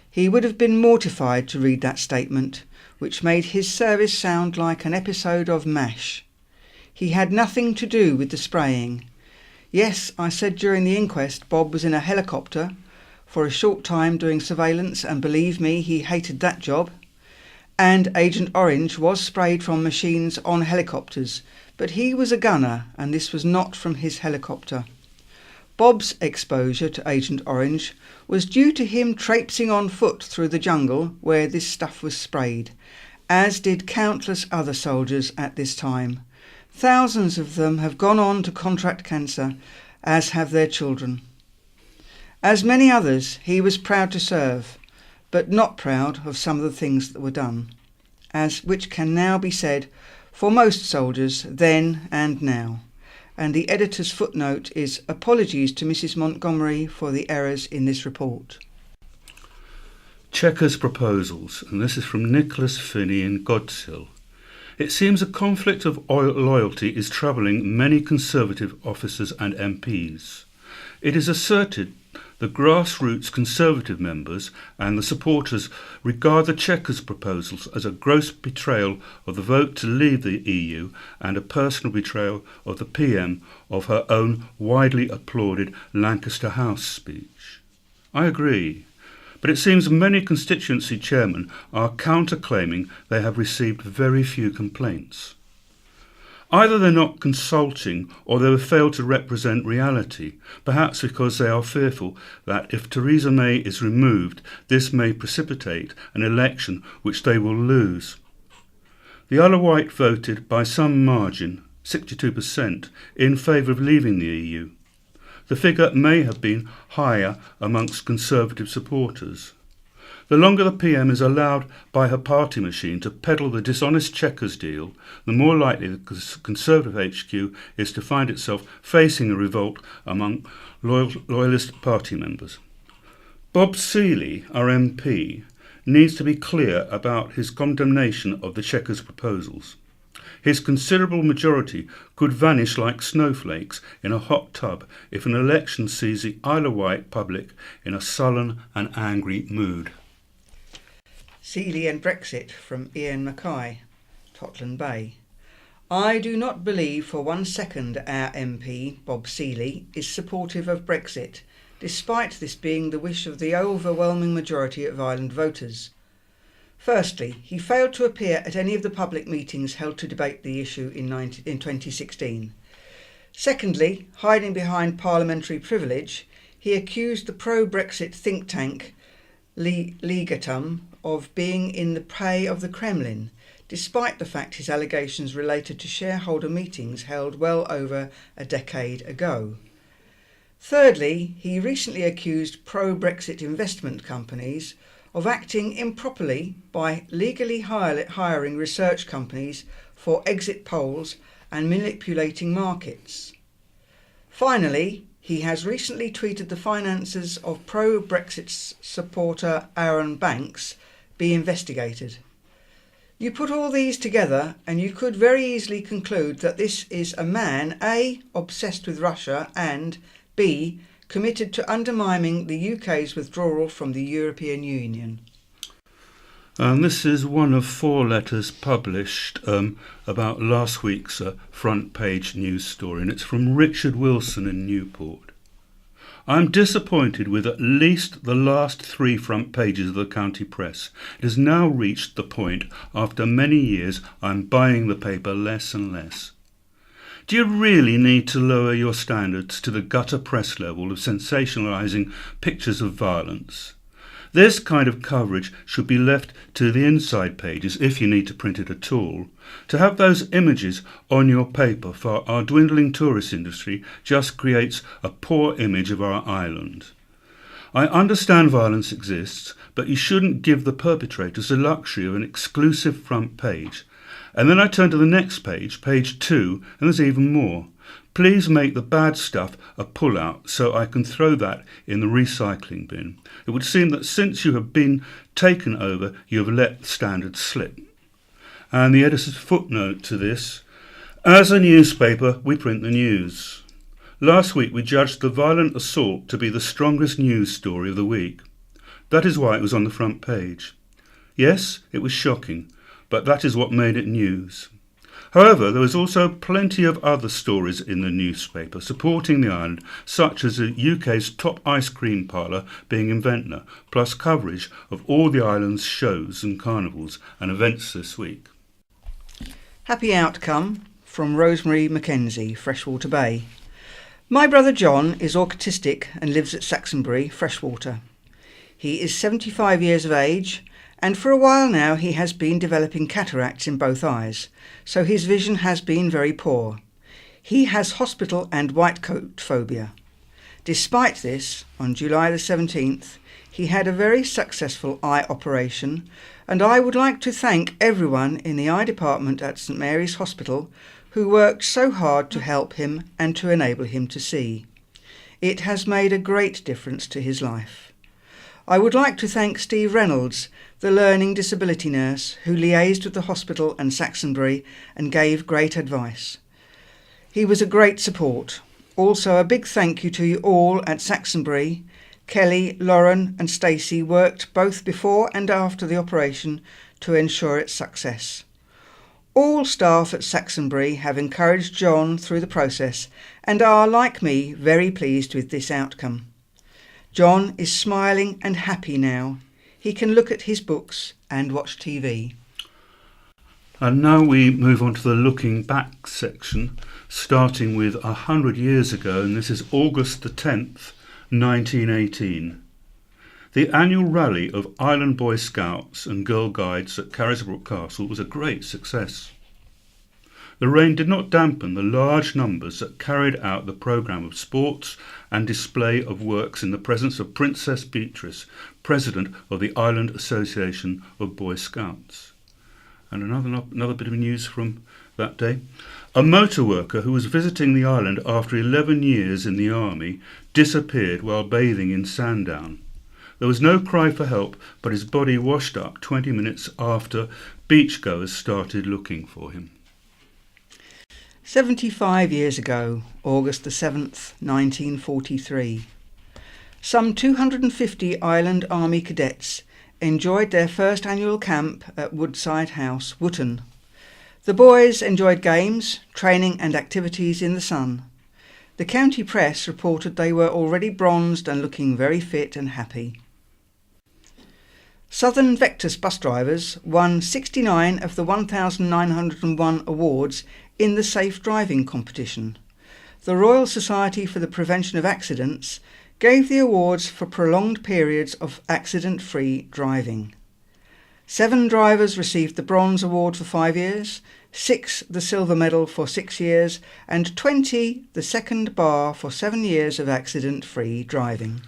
He would have been mortified to read that statement, which made his service sound like an episode of MASH. He had nothing to do with the spraying. Yes, I said during the inquest Bob was in a helicopter for a short time doing surveillance, and believe me, he hated that job. And Agent Orange was sprayed from machines on helicopters, but he was a gunner and this was not from his helicopter. Bob's exposure to Agent Orange was due to him traipsing on foot through the jungle where this stuff was sprayed, as did countless other soldiers at this time. Thousands of them have gone on to contract cancer, as have their children. As many others, he was proud to serve, but not proud of some of the things that were done, which can now be said for most soldiers then and now. And the editor's footnote is apologies to Mrs. Montgomery for the errors in this report. Chequers proposals, and this is from Nicholas Finney in Godshill. It seems a conflict of loyalty is troubling many Conservative officers and MPs. It is asserted the grassroots Conservative members and the supporters regard the Chequers proposals as a gross betrayal of the vote to leave the EU and a personal betrayal of the PM of her own widely applauded Lancaster House speech. I agree, but it seems many constituency chairmen are counter-claiming they have received very few complaints. Either they're not consulting or they have failed to represent reality, perhaps because they are fearful that if Theresa May is removed, this may precipitate an election which they will lose. The Isle of Wight voted by some margin, 62%, in favour of leaving the EU. The figure may have been higher amongst Conservative supporters. The longer the PM is allowed by her party machine to peddle the dishonest Chequers deal, the more likely the Conservative HQ is to find itself facing a revolt among loyalist party members. Bob Seeley, our MP, needs to be clear about his condemnation of the Chequers proposals. His considerable majority could vanish like snowflakes in a hot tub if an election sees the Isle of Wight public in a sullen and angry mood. Seeley and Brexit from Ian Mackay, Totland Bay. I do not believe for 1 second our MP, Bob Seeley, is supportive of Brexit, despite this being the wish of the overwhelming majority of Ireland voters. Firstly, he failed to appear at any of the public meetings held to debate the issue in 2016. Secondly, hiding behind parliamentary privilege, he accused the pro-Brexit think tank Legatum of being in the pay of the Kremlin, despite the fact his allegations related to shareholder meetings held well over a decade ago. Thirdly, he recently accused pro-Brexit investment companies of acting improperly by legally hiring research companies for exit polls and manipulating markets. Finally, he has recently tweeted the finances of pro-Brexit supporter Aaron Banks be investigated. You put all these together and you could very easily conclude that this is a man A, obsessed with Russia, and B, committed to undermining the UK's withdrawal from the European Union. And this is one of 4 letters published about last week's front page news story, and it's from Richard Wilson in Newport. I'm disappointed with at least the last 3 front pages of the county press. It has now reached the point, after many years, I'm buying the paper less and less. Do you really need to lower your standards to the gutter press level of sensationalising pictures of violence? This kind of coverage should be left to the inside pages, if you need to print it at all. To have those images on your paper for our dwindling tourist industry just creates a poor image of our island. I understand violence exists, but you shouldn't give the perpetrators the luxury of an exclusive front page. And then I turn to the next page, page 2, and there's even more. Please make the bad stuff a pull-out so I can throw that in the recycling bin. It would seem that since you have been taken over, you have let standards slip. And the editor's footnote to this: as a newspaper, we print the news. Last week we judged the violent assault to be the strongest news story of the week. That is why it was on the front page. Yes, it was shocking, but that is what made it news. However, there was also plenty of other stories in the newspaper supporting the island, such as the UK's top ice cream parlour being in Ventnor, plus coverage of all the island's shows and carnivals and events this week. Happy outcome from Rosemary Mackenzie, Freshwater Bay. My brother John is autistic and lives at Saxonbury, Freshwater. He is 75 years of age, and for a while now he has been developing cataracts in both eyes, so his vision has been very poor. He has hospital and white coat phobia. Despite this, on July the 17th, he had a very successful eye operation, and I would like to thank everyone in the eye department at St Mary's Hospital who worked so hard to help him and to enable him to see. It has made a great difference to his life. I would like to thank Steve Reynolds, the learning disability nurse who liaised with the hospital and Saxonbury and gave great advice. He was a great support. Also a big thank you to you all at Saxonbury. Kelly, Lauren and Stacey worked both before and after the operation to ensure its success. All staff at Saxonbury have encouraged John through the process and are, like me, very pleased with this outcome. John is smiling and happy now. He can look at his books and watch TV. And now we move on to the looking back section, starting with 100 years ago, and this is August the 10th, 1918. The annual rally of Island Boy Scouts and Girl Guides at Carisbrooke Castle was a great success. The rain did not dampen the large numbers that carried out the programme of sports and display of works in the presence of Princess Beatrice, President of the Island Association of Boy Scouts. And another bit of news from that day. A motor worker who was visiting the island after 11 years in the army disappeared while bathing in Sandown. There was no cry for help, but his body washed up 20 minutes after beachgoers started looking for him. 75 years ago, August the 7th, 1943. Some 250 Island Army cadets enjoyed their first annual camp at Woodside House, Wootton. The boys enjoyed games, training and activities in the sun. The county press reported they were already bronzed and looking very fit and happy. Southern Vectus bus drivers won 69 of the 1,901 awards in the safe driving competition. The Royal Society for the Prevention of Accidents gave the awards for prolonged periods of accident-free driving. 7 drivers received the Bronze Award for 5 years, 6 the Silver Medal for 6 years, and 20 the Second Bar for 7 years of accident-free driving.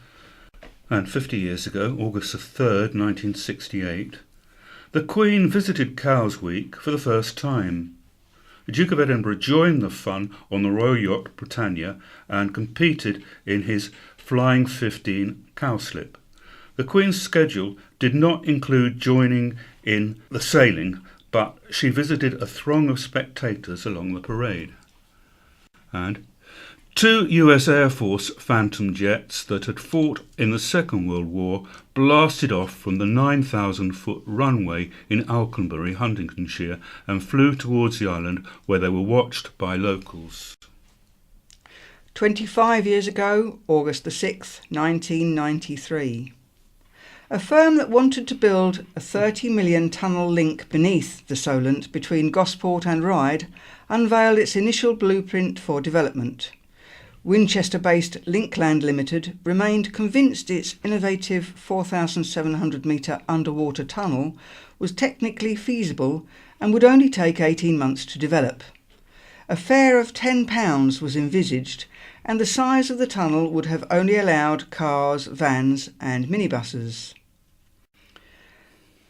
And 50 years ago, August the 3rd, 1968, the Queen visited Cowes Week for the first time. The Duke of Edinburgh joined the fun on the Royal Yacht Britannia and competed in his Flying 15 cowslip. The Queen's schedule did not include joining in the sailing, but she visited a throng of spectators along the parade. And 2 US Air Force Phantom jets that had fought in the Second World War blasted off from the 9,000-foot runway in Alconbury, Huntingdonshire, and flew towards the island where they were watched by locals. 25 years ago, August the 6th, 1993. A firm that wanted to build a 30 million tunnel link beneath the Solent between Gosport and Ryde unveiled its initial blueprint for development. Winchester-based Linkland Limited remained convinced its innovative 4,700-metre underwater tunnel was technically feasible and would only take 18 months to develop. A fare of £10 was envisaged, and the size of the tunnel would have only allowed cars, vans and minibuses.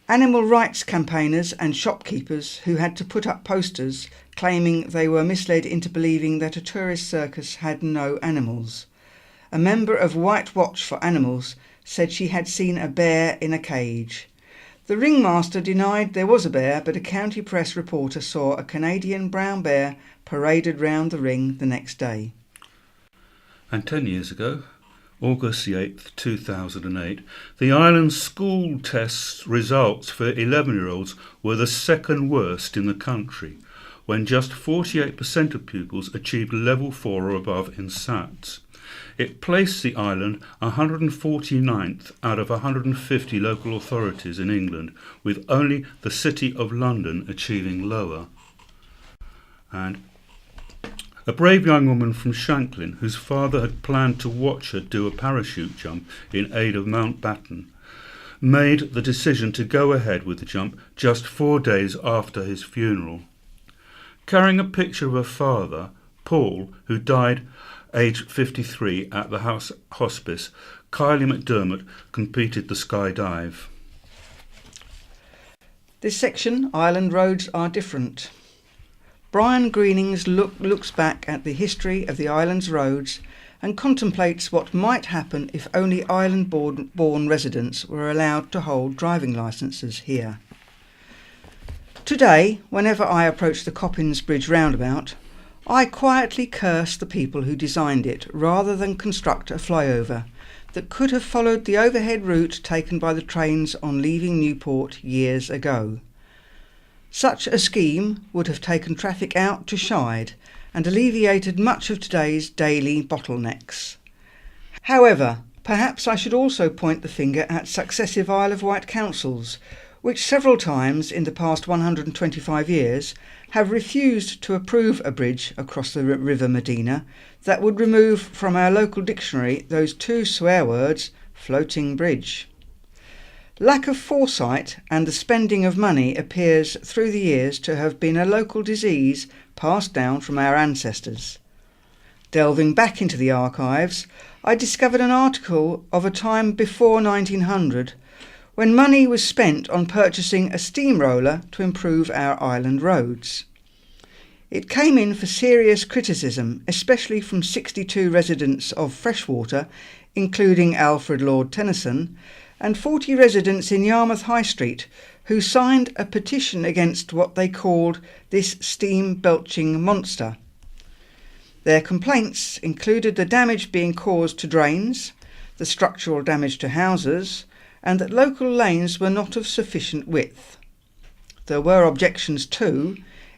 Animal rights campaigners and shopkeepers who had to put up posters claiming they were misled into believing that a tourist circus had no animals. A member of Wight Watch for Animals said she had seen a bear in a cage. The ringmaster denied there was a bear, but a county press reporter saw a Canadian brown bear paraded round the ring the next day. And 10 years ago, August the 8th, 2008, the island's school test results for 11-year-olds were the second worst in the country, when just 48% of pupils achieved level 4 or above in SATs. It placed the island 149th out of 150 local authorities in England, with only the City of London achieving lower. And a brave young woman from Shanklin, whose father had planned to watch her do a parachute jump in aid of Mountbatten, made the decision to go ahead with the jump just 4 days after his funeral. Carrying a picture of her father, Paul, who died aged 53 at the hospice, Kylie McDermott competed the skydive. This section, Island Roads Are Different. Brian Greening's looks back at the history of the island's roads and contemplates what might happen if only island-born residents were allowed to hold driving licences here. Today, whenever I approach the Coppins Bridge roundabout, I quietly curse the people who designed it rather than construct a flyover that could have followed the overhead route taken by the trains on leaving Newport years ago. Such a scheme would have taken traffic out to Shide and alleviated much of today's daily bottlenecks. However, perhaps I should also point the finger at successive Isle of Wight councils, which several times in the past 125 years have refused to approve a bridge across the River Medina that would remove from our local dictionary those 2 swear words, floating bridge. Lack of foresight and the spending of money appears through the years to have been a local disease passed down from our ancestors. Delving back into the archives, I discovered an article of a time before 1900 when money was spent on purchasing a steamroller to improve our island roads. It came in for serious criticism, especially from 62 residents of Freshwater, including Alfred Lord Tennyson, and 40 residents in Yarmouth High Street, who signed a petition against what they called this steam-belching monster. Their complaints included the damage being caused to drains, the structural damage to houses, and that local lanes were not of sufficient width. There were objections too,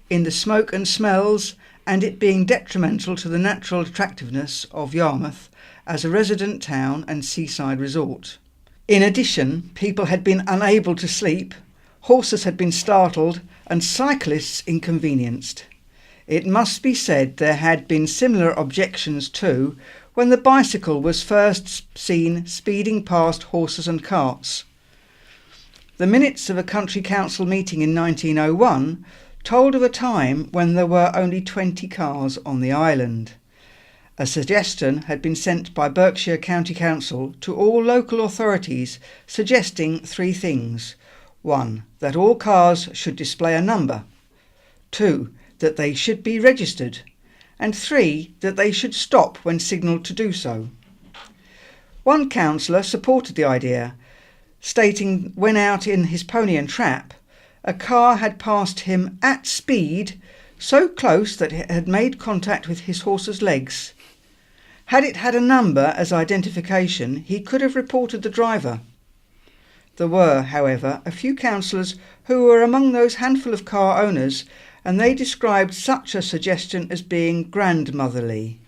in the smoke and smells and it being detrimental to the natural attractiveness of Yarmouth as a resident town and seaside resort. In addition, people had been unable to sleep, horses had been startled and cyclists inconvenienced. It must be said there had been similar objections too when the bicycle was first seen speeding past horses and carts. The minutes of a country council meeting in 1901 told of a time when there were only 20 cars on the island. A suggestion had been sent by Berkshire County Council to all local authorities suggesting 3 things. 1. That all cars should display a number. 2. That they should be registered. And 3. That they should stop when signalled to do so. One councillor supported the idea, stating when out in his pony and trap, a car had passed him at speed, so close that it had made contact with his horse's legs. Had it had a number as identification, he could have reported the driver. There were, however, a few councillors who were among those handful of car owners, and they described such a suggestion as being grandmotherly.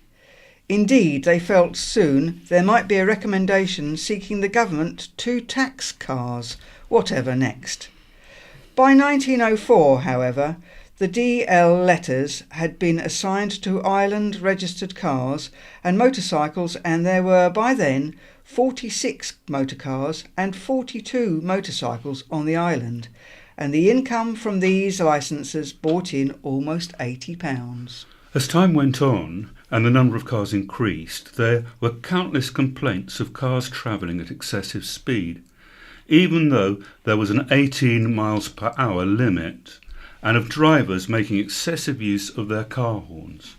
Indeed, they felt soon there might be a recommendation seeking the government to tax cars, whatever next. By 1904, however, the DL letters had been assigned to island registered cars and motorcycles, and there were by then 46 motor cars and 42 motorcycles on the island, and the income from these licences brought in almost £80. As time went on and the number of cars increased, there were countless complaints of cars travelling at excessive speed, even though there was an 18 miles per hour limit, and of drivers making excessive use of their car horns.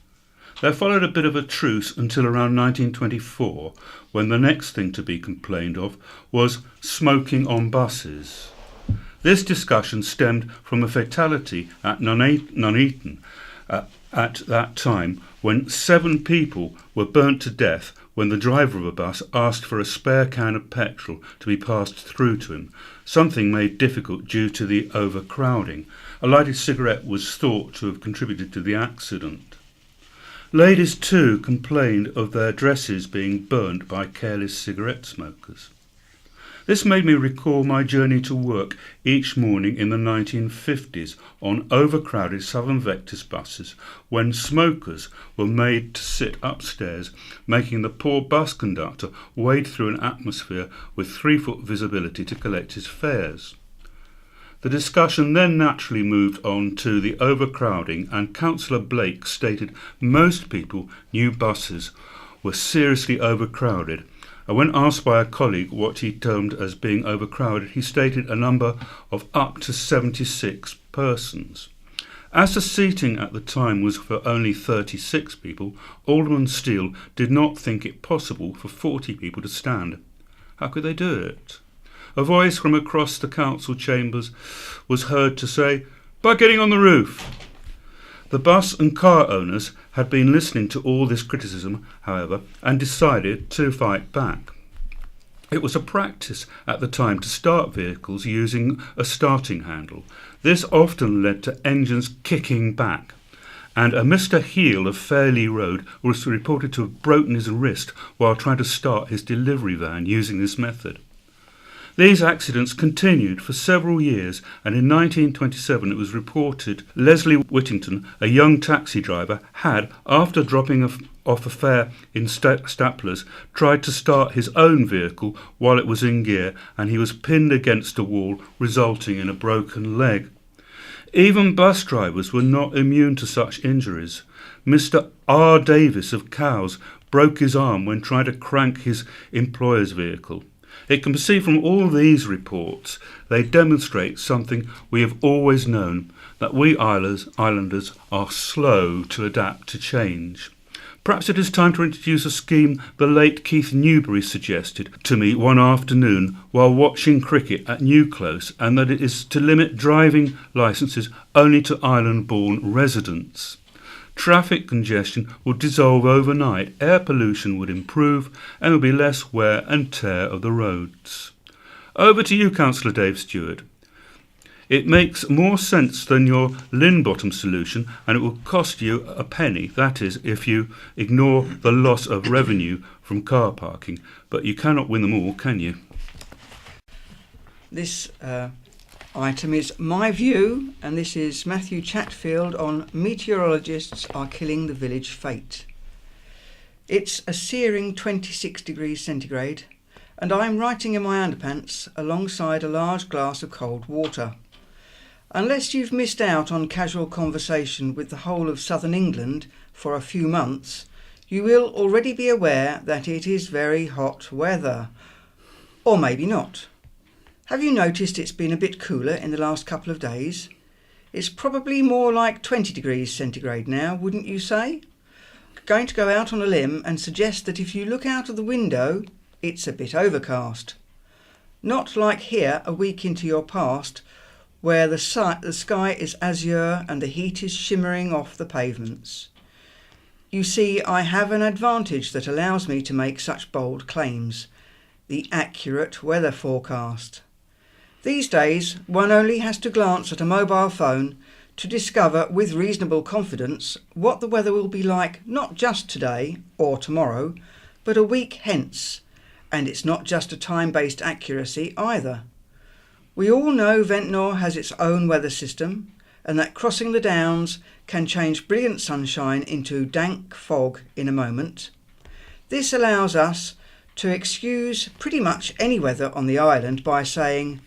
There followed a bit of a truce until around 1924, when the next thing to be complained of was smoking on buses. This discussion stemmed from a fatality at Nuneaton at that time, when 7 people were burnt to death when the driver of a bus asked for a spare can of petrol to be passed through to him, something made difficult due to the overcrowding. A lighted cigarette was thought to have contributed to the accident. Ladies too complained of their dresses being burnt by careless cigarette smokers. This made me recall my journey to work each morning in the 1950s on overcrowded Southern Vectis buses, when smokers were made to sit upstairs, making the poor bus conductor wade through an atmosphere with 3-foot visibility to collect his fares. The discussion then naturally moved on to the overcrowding, and Councillor Blake stated most people knew buses were seriously overcrowded. And when asked by a colleague what he termed as being overcrowded, he stated a number of up to 76 persons. As the seating at the time was for only 36 people, Alderman Steele did not think it possible for 40 people to stand. How could they do it? A voice from across the council chambers was heard to say, "By getting on the roof." The bus and car owners had been listening to all this criticism, however, and decided to fight back. It was a practice at the time to start vehicles using a starting handle. This often led to engines kicking back, and a Mr. Heel of Fairley Road was reported to have broken his wrist while trying to start his delivery van using this method. These accidents continued for several years, and in 1927 it was reported Leslie Whittington, a young taxi driver, had, after dropping off a fare in Staplers, tried to start his own vehicle while it was in gear, and he was pinned against a wall, resulting in a broken leg. Even bus drivers were not immune to such injuries. Mr. R. Davis of Cowes broke his arm when trying to crank his employer's vehicle. It can be seen from all these reports, they demonstrate something we have always known, that we islanders are slow to adapt to change. Perhaps it is time to introduce a scheme the late Keith Newbury suggested to me one afternoon while watching cricket at New Close, and that it is to limit driving licences only to island-born residents. Traffic congestion would dissolve overnight, air pollution would improve, and there would be less wear and tear of the roads. Over to you, Councillor Dave Stewart. It makes more sense than your Lynn-bottom solution, and it will cost you a penny. That is, if you ignore the loss of revenue from car parking. But you cannot win them all, can you? This item is My View, and this is Matthew Chatfield on Meteorologists Are Killing the Village Fate. It's a searing 26 degrees centigrade, and I'm writing in my underpants alongside a large glass of cold water. Unless you've missed out on casual conversation with the whole of southern England for a few months, you will already be aware that it is very hot weather. Or maybe not. Have you noticed it's been a bit cooler in the last couple of days? It's probably more like 20 degrees centigrade now, wouldn't you say? Going to go out on a limb and suggest that if you look out of the window, it's a bit overcast. Not like here a week into your past, where the sky is azure and the heat is shimmering off the pavements. You see, I have an advantage that allows me to make such bold claims: the accurate weather forecast. These days, one only has to glance at a mobile phone to discover with reasonable confidence what the weather will be like not just today or tomorrow, but a week hence. And it's not just a time-based accuracy either. We all know Ventnor has its own weather system, and that crossing the Downs can change brilliant sunshine into dank fog in a moment. This allows us to excuse pretty much any weather on the island by saying,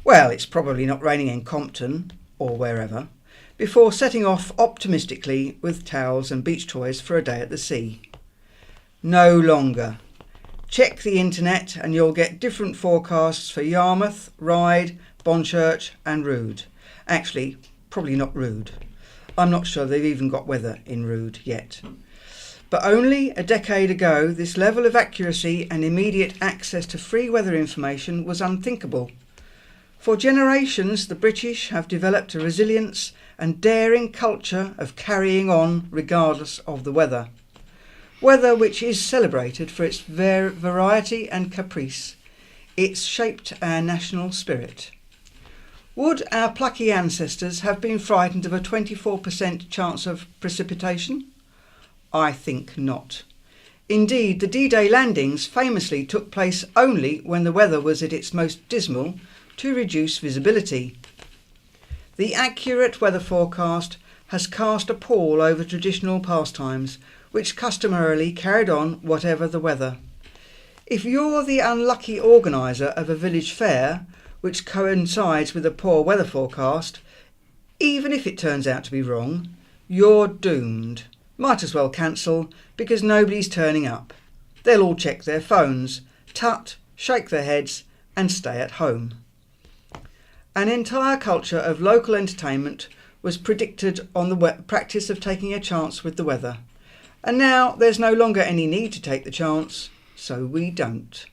well, it's probably not raining in Compton, or wherever, before setting off optimistically with towels and beach toys for a day at the sea. No longer. Check the internet and you'll get different forecasts for Yarmouth, Ryde, Bonchurch and Rood. Actually, probably not Rood. I'm not sure they've even got weather in Rood yet. But only a decade ago, this level of accuracy and immediate access to free weather information was unthinkable. For generations, the British have developed a resilience and daring culture of carrying on regardless of the weather. Weather which is celebrated for its variety and caprice. It's shaped our national spirit. Would our plucky ancestors have been frightened of a 24% chance of precipitation? I think not. Indeed, the D-Day landings famously took place only when the weather was at its most dismal to reduce visibility. The accurate weather forecast has cast a pall over traditional pastimes, which customarily carried on whatever the weather. If you're the unlucky organiser of a village fair, which coincides with a poor weather forecast, even if it turns out to be wrong, you're doomed. Might as well cancel, because nobody's turning up. They'll all check their phones, tut, shake their heads, and stay at home. An entire culture of local entertainment was predicted on the practice of taking a chance with the weather. And now there's no longer any need to take the chance, so we don't.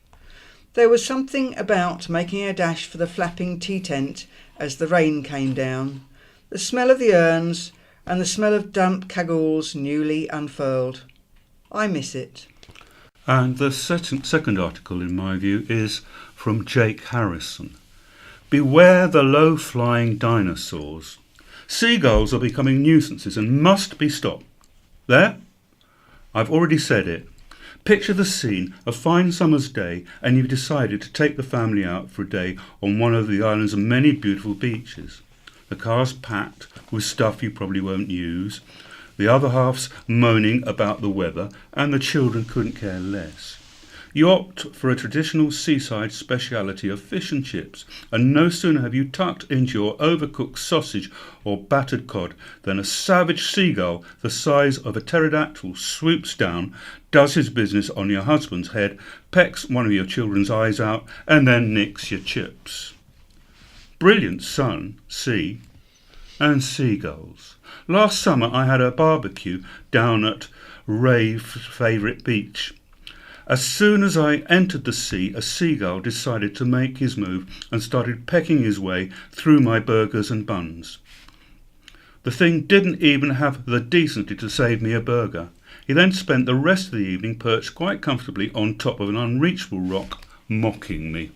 There was something about making a dash for the flapping tea tent as the rain came down, the smell of the urns and the smell of damp cagoules newly unfurled. I miss it. And the second article, in my view, is from Jake Harrison. Beware the low-flying dinosaurs. Seagulls are becoming nuisances and must be stopped. There? I've already said it. Picture the scene, a fine summer's day, and you've decided to take the family out for a day on one of the island's many beautiful beaches. The car's packed with stuff you probably won't use, the other half's moaning about the weather, and the children couldn't care less. You opt for a traditional seaside speciality of fish and chips, and no sooner have you tucked into your overcooked sausage or battered cod than a savage seagull the size of a pterodactyl swoops down, does his business on your husband's head, pecks one of your children's eyes out, and then nicks your chips. Brilliant sun, sea, and seagulls. Last summer I had a barbecue down at Ray's favourite beach. As soon as I entered the sea, a seagull decided to make his move and started pecking his way through my burgers and buns. The thing didn't even have the decency to save me a burger. He then spent the rest of the evening perched quite comfortably on top of an unreachable rock, mocking me.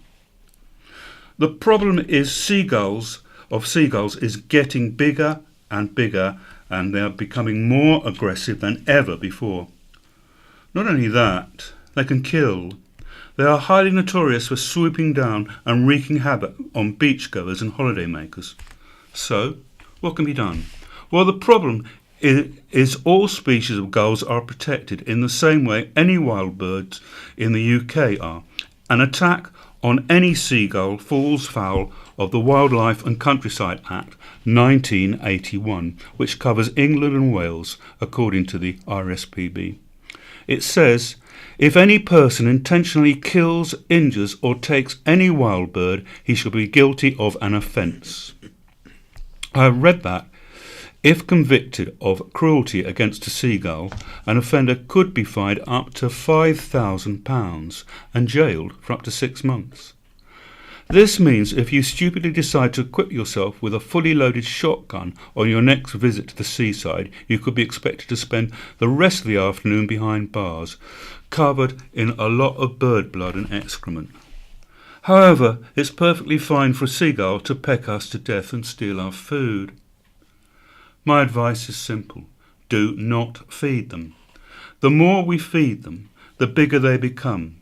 The problem is seagulls of seagulls is getting bigger and bigger, and they are becoming more aggressive than ever before. Not only that, they can kill. They are highly notorious for swooping down and wreaking havoc on beachgoers and holidaymakers. So, what can be done? Well, the problem is all species of gulls are protected in the same way any wild birds in the UK are. An attack on any seagull falls foul of the Wildlife and Countryside Act 1981, which covers England and Wales, according to the RSPB. It says, if any person intentionally kills, injures or takes any wild bird, he shall be guilty of an offence. I have read that if convicted of cruelty against a seagull, an offender could be fined up to £5,000 and jailed for up to 6 months. This means if you stupidly decide to equip yourself with a fully loaded shotgun on your next visit to the seaside, you could be expected to spend the rest of the afternoon behind bars, covered in a lot of bird blood and excrement. However, it's perfectly fine for a seagull to peck us to death and steal our food. My advice is simple. Do not feed them. The more we feed them, the bigger they become.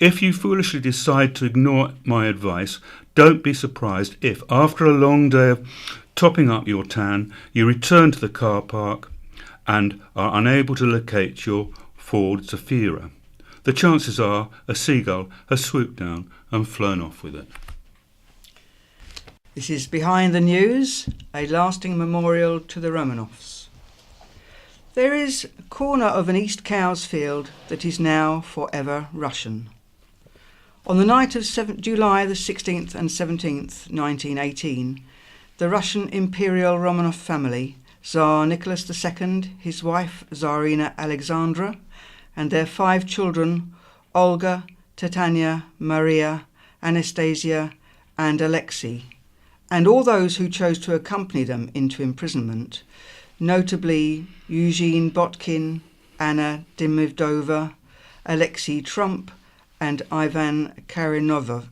If you foolishly decide to ignore my advice, don't be surprised if, after a long day of topping up your tan, you return to the car park and are unable to locate your Ford Zafira. The chances are a seagull has swooped down and flown off with it. This is Behind the News, a lasting memorial to the Romanovs. There is a corner of an East Cowes field that is now forever Russian. On the night of July the 16th and 17th, 1918, the Russian Imperial Romanov family, Tsar Nicholas II, his wife Tsarina Alexandra, and their 5 children, Olga, Titania, Maria, Anastasia, and Alexei, and all those who chose to accompany them into imprisonment, notably Eugene Botkin, Anna Demidova, Alexei Trump, and Ivan Karinov,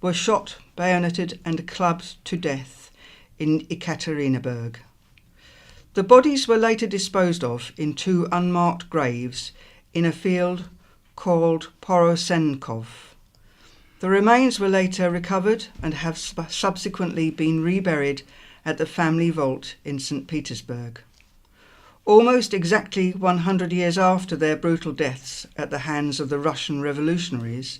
were shot, bayoneted and clubbed to death in Ekaterinburg. The bodies were later disposed of in 2 unmarked graves in a field called Porosenkov. The remains were later recovered and have subsequently been reburied at the family vault in St. Petersburg. Almost exactly 100 years after their brutal deaths at the hands of the Russian revolutionaries,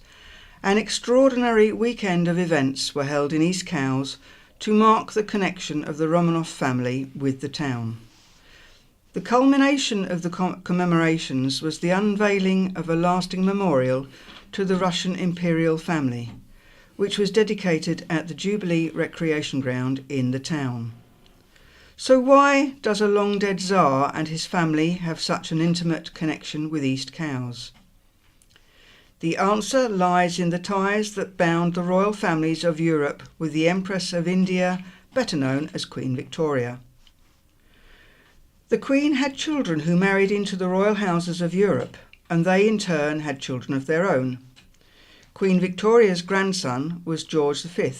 an extraordinary weekend of events were held in East Cowes to mark the connection of the Romanov family with the town. The culmination of the commemorations was the unveiling of a lasting memorial to the Russian imperial family, which was dedicated at the Jubilee Recreation Ground in the town. So why does a long-dead Tsar and his family have such an intimate connection with East Cowes? The answer lies in the ties that bound the royal families of Europe with the Empress of India, better known as Queen Victoria. The Queen had children who married into the royal houses of Europe, and they in turn had children of their own. Queen Victoria's grandson was George V.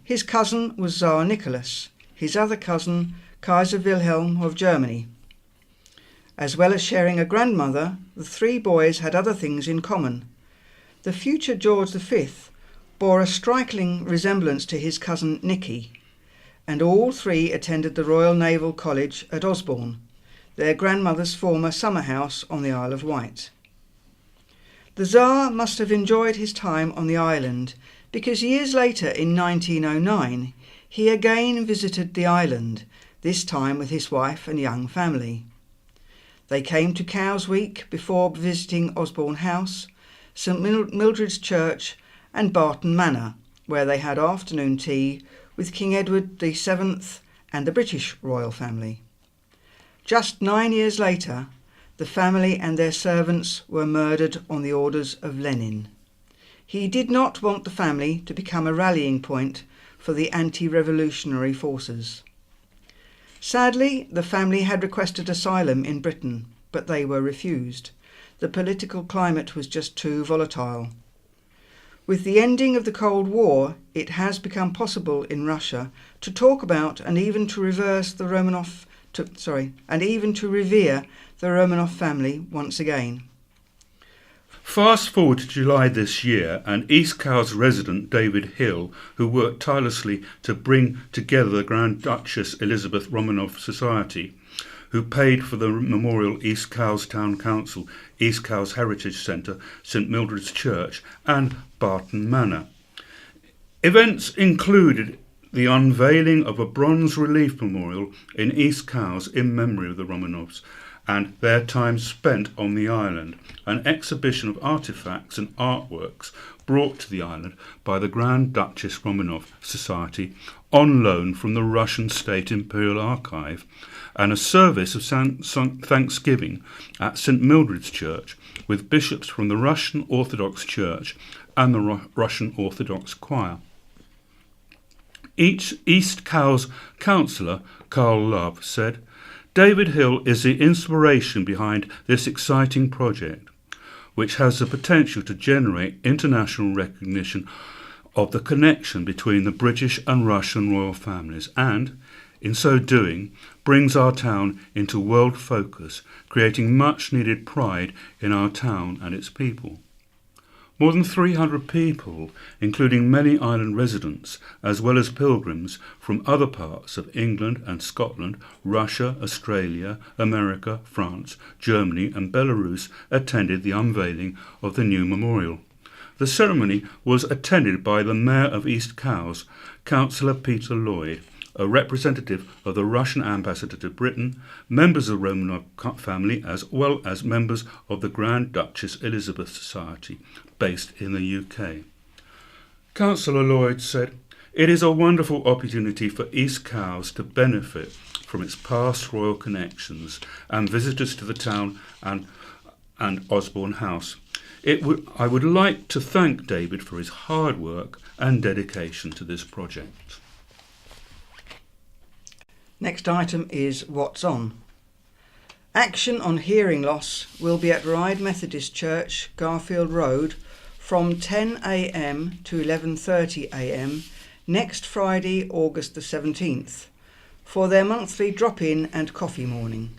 His cousin was Tsar Nicholas, his other cousin Kaiser Wilhelm of Germany. As well as sharing a grandmother, the 3 boys had other things in common. The future George V bore a striking resemblance to his cousin Nicky, and all 3 attended the Royal Naval College at Osborne, their grandmother's former summer house on the Isle of Wight. The Tsar must have enjoyed his time on the island, because years later in 1909 he again visited the island, this time with his wife and young family. They came to Cowes Week before visiting Osborne House, St Mildred's Church and Barton Manor, where they had afternoon tea with King Edward VII and the British royal family. Just 9 years later, the family and their servants were murdered on the orders of Lenin. He did not want the family to become a rallying point for the anti-revolutionary forces. Sadly, the family had requested asylum in Britain, but they were refused. The political climate was just too volatile. With the ending of the Cold War, it has become possible in Russia to talk about and even to revere the Romanov family once again. Fast forward to July this year, and East Cowes resident David Hill, who worked tirelessly to bring together the Grand Duchess Elizabeth Romanov Society, who paid for the memorial East Cowes Town Council, East Cowes Heritage Centre, St Mildred's Church and Barton Manor. Events included the unveiling of a bronze relief memorial in East Cowes in memory of the Romanovs and their time spent on the island, an exhibition of artefacts and artworks brought to the island by the Grand Duchess Romanov Society on loan from the Russian State Imperial Archive, and a service of Thanksgiving at St Mildred's Church with bishops from the Russian Orthodox Church and the Russian Orthodox Choir. East Cowes councillor Carl Love said, "David Hill is the inspiration behind this exciting project, which has the potential to generate international recognition of the connection between the British and Russian royal families and, in so doing, brings our town into world focus, creating much needed pride in our town and its people." More than 300 people, including many island residents, as well as pilgrims from other parts of England and Scotland, Russia, Australia, America, France, Germany and Belarus, attended the unveiling of the new memorial. The ceremony was attended by the Mayor of East Cowes, Councillor Peter Lloyd, a representative of the Russian ambassador to Britain, members of the Romanov family, as well as members of the Grand Duchess Elizabeth Society, based in the UK. Councillor Lloyd said, "It is a wonderful opportunity for East Cowes to benefit from its past royal connections and visitors to the town and Osborne House. I would like to thank David for his hard work and dedication to this project." Next item is What's On. Action on hearing loss will be at Ryde Methodist Church, Garfield Road, from 10 a.m. to 11:30 a.m. next Friday, August the 17th, for their monthly drop-in and coffee morning.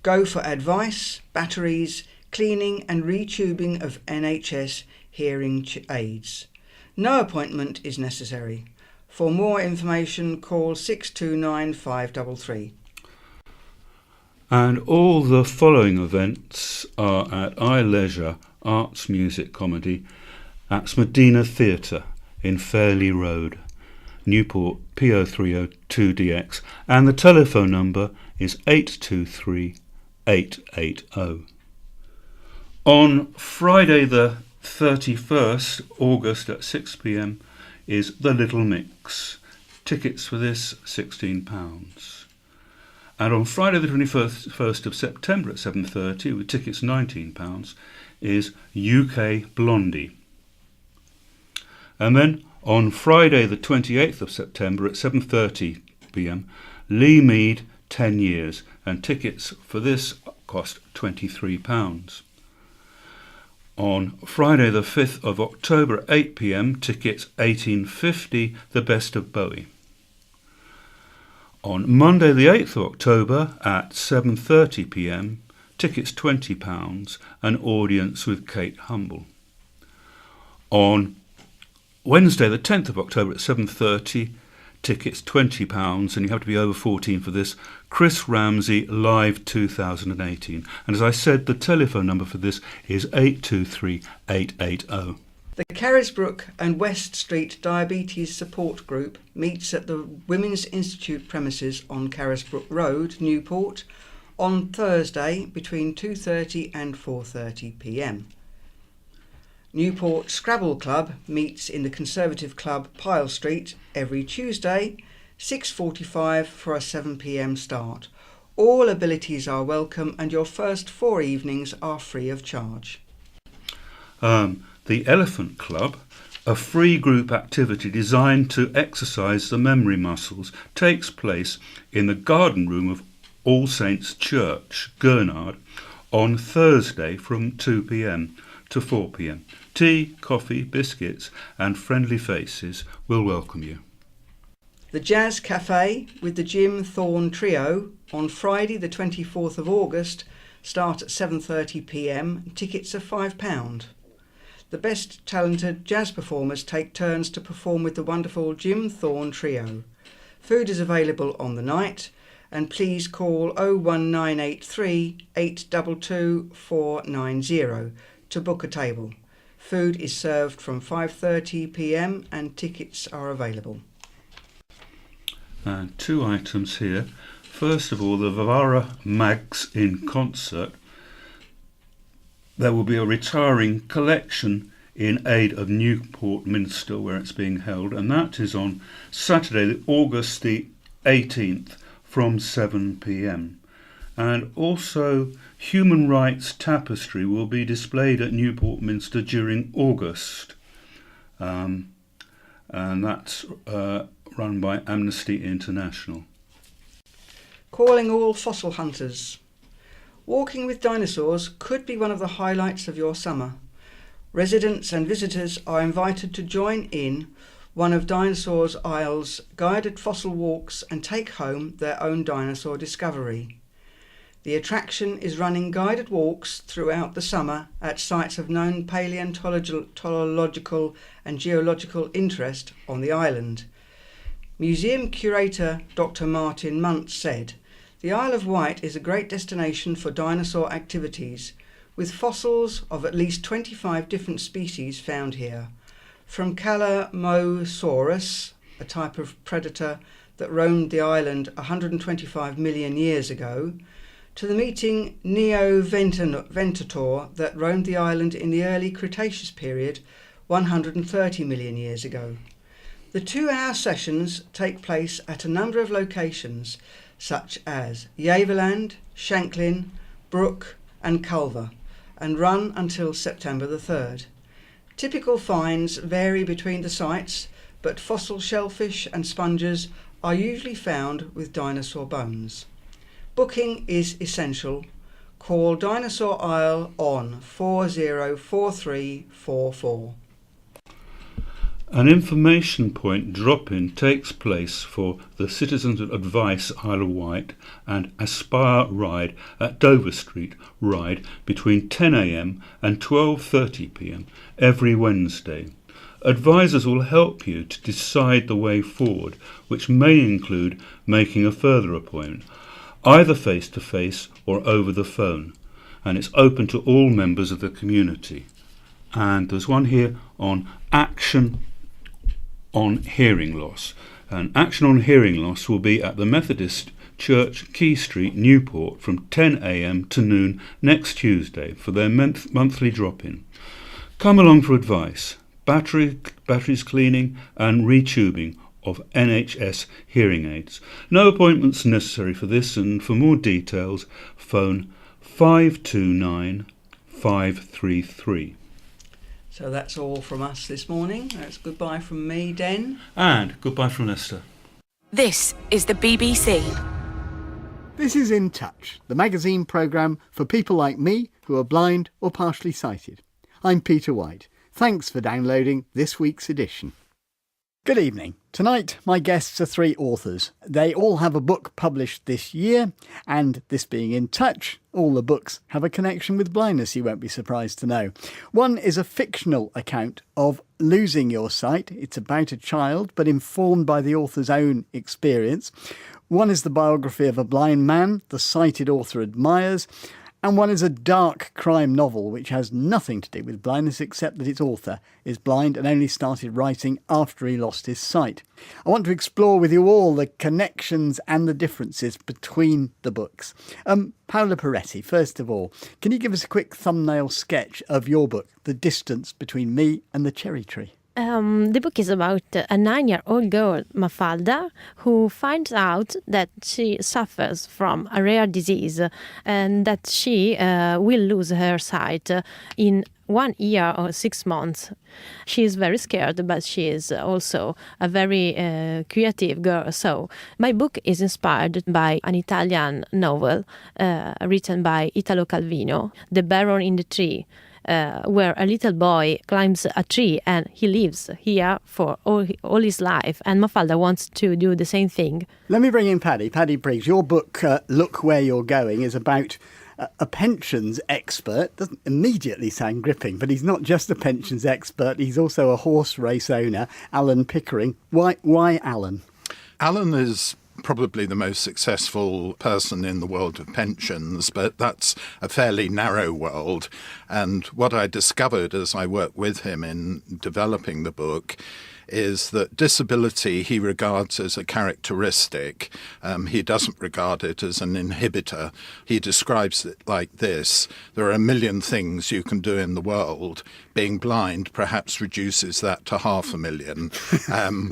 Go for advice, batteries, cleaning and retubing of NHS hearing aids. No appointment is necessary. For more information, call 629 533. And all the following events are at iLeisure Arts Music Comedy at Smedina Theatre in Fairley Road, Newport PO302DX, and the telephone number is 823 880. On Friday the 31st August at 6 p.m. is The Little Mix. Tickets for this £16. And on Friday the 21st of September at 7:30, with tickets £19, is UK Blondie. And then on Friday the 28th of September at 7:30 p.m, Lee Mead 10 Years, and tickets for this cost £23. On Friday the 5th of October at 8 p.m, tickets £18.50, The Best of Bowie. On Monday the 8th of October at 7:30 p.m, tickets £20, an audience with Kate Humble. On Wednesday the 10th of October at 7:30, tickets £20, and you have to be over 14 for this, Chris Ramsey Live 2018. And as I said, the telephone number for this is 823 880. The Carisbrook and West Street Diabetes Support Group meets at the Women's Institute premises on Carisbrook Road, Newport, on Thursday between 2:30 and 4:30 p.m. Newport Scrabble Club meets in the Conservative Club, Pyle Street, every Tuesday, 6:45 for a 7 p.m. start. All abilities are welcome and your first 4 evenings are free of charge. The Elephant Club, a free group activity designed to exercise the memory muscles, takes place in the garden room of All Saints Church, Gurnard, on Thursday from 2 p.m. to 4 p.m. Tea, coffee, biscuits and friendly faces will welcome you. The Jazz Cafe with the Jim Thorne Trio on Friday the 24th of August start at 7:30 p.m. Tickets are £5. The best talented jazz performers take turns to perform with the wonderful Jim Thorne Trio. Food is available on the night, and please call 01983 822 490 to book a table. Food is served from 5:30 p.m. and tickets are available. And 2 items here. First of all, the Vavara Mags in concert. There will be a retiring collection in aid of Newport Minster where it's being held, and that is on Saturday, August the 18th from 7 p.m. And also Human Rights Tapestry will be displayed at Newport Minster during August, and that's run by Amnesty International. Calling all fossil hunters. Walking with dinosaurs could be one of the highlights of your summer. Residents and visitors are invited to join in one of Dinosaurs Isle's guided fossil walks and take home their own dinosaur discovery. The attraction is running guided walks throughout the summer at sites of known paleontological and geological interest on the island. Museum curator Dr. Martin Muntz said, "The Isle of Wight is a great destination for dinosaur activities, with fossils of at least 25 different species found here, from Calamosaurus, a type of predator that roamed the island 125 million years ago, to the meeting Neoventator that roamed the island in the early Cretaceous period 130 million years ago." The 2-hour sessions take place at a number of locations such as Yaverland, Shanklin, Brook and Culver, and run until September the 3rd. Typical finds vary between the sites, but fossil shellfish and sponges are usually found with dinosaur bones. Booking is essential. Call Dinosaur Isle on 404344. An information point drop-in takes place for the Citizens Advice Isle of Wight and Aspire Ride at Dover Street Ride between 10 a.m. and 12:30 p.m. every Wednesday. Advisors will help you to decide the way forward, which may include making a further appointment, either face-to-face or over the phone, and it's open to all members of the community. And there's one here on action on hearing loss. And action on hearing loss will be at the Methodist Church, Key Street, Newport from 10 a.m. to noon next Tuesday for their monthly drop-in. Come along for advice, batteries cleaning and retubing of NHS hearing aids. No appointments necessary for this, and for more details phone 529 533. So that's all from us this morning. That's goodbye from me, Den. And goodbye from Lester. This is the BBC. This is In Touch, the magazine programme for people like me who are blind or partially sighted. I'm Peter Wight. Thanks for downloading this week's edition. Good evening. Tonight, my guests are 3 authors. They all have a book published this year, and this being In Touch, all the books have a connection with blindness, you won't be surprised to know. One is a fictional account of losing your sight. It's about a child, but informed by the author's own experience. One is the biography of a blind man the sighted author admires. And one is a dark crime novel which has nothing to do with blindness except that its author is blind and only started writing after he lost his sight. I want to explore with you all the connections and the differences between the books. Paola Peretti, first of all, can you give us a quick thumbnail sketch of your book, The Distance Between Me and the Cherry Tree? The book is about a 9-year-old girl, Mafalda, who finds out that she suffers from a rare disease and that she will lose her sight in 1 year or 6 months. She is very scared, but she is also a very creative girl. So my book is inspired by an Italian novel written by Italo Calvino, The Baron in the Tree. where a little boy climbs a tree and he lives here for all his life. And Mafalda wants to do the same thing. Let me bring in Paddy. Paddy Briggs, your book, Look Where You're Going, is about a pensions expert. Doesn't immediately sound gripping, but he's not just a pensions expert, he's also a horse race owner, Alan Pickering. Why Alan? Alan is probably the most successful person in the world of pensions, but that's a fairly narrow world. And what I discovered as I worked with him in developing the book is that disability he regards as a characteristic. He doesn't regard it as an inhibitor. He describes it like this: there are a million things you can do in the world. Being blind perhaps reduces that to 500,000,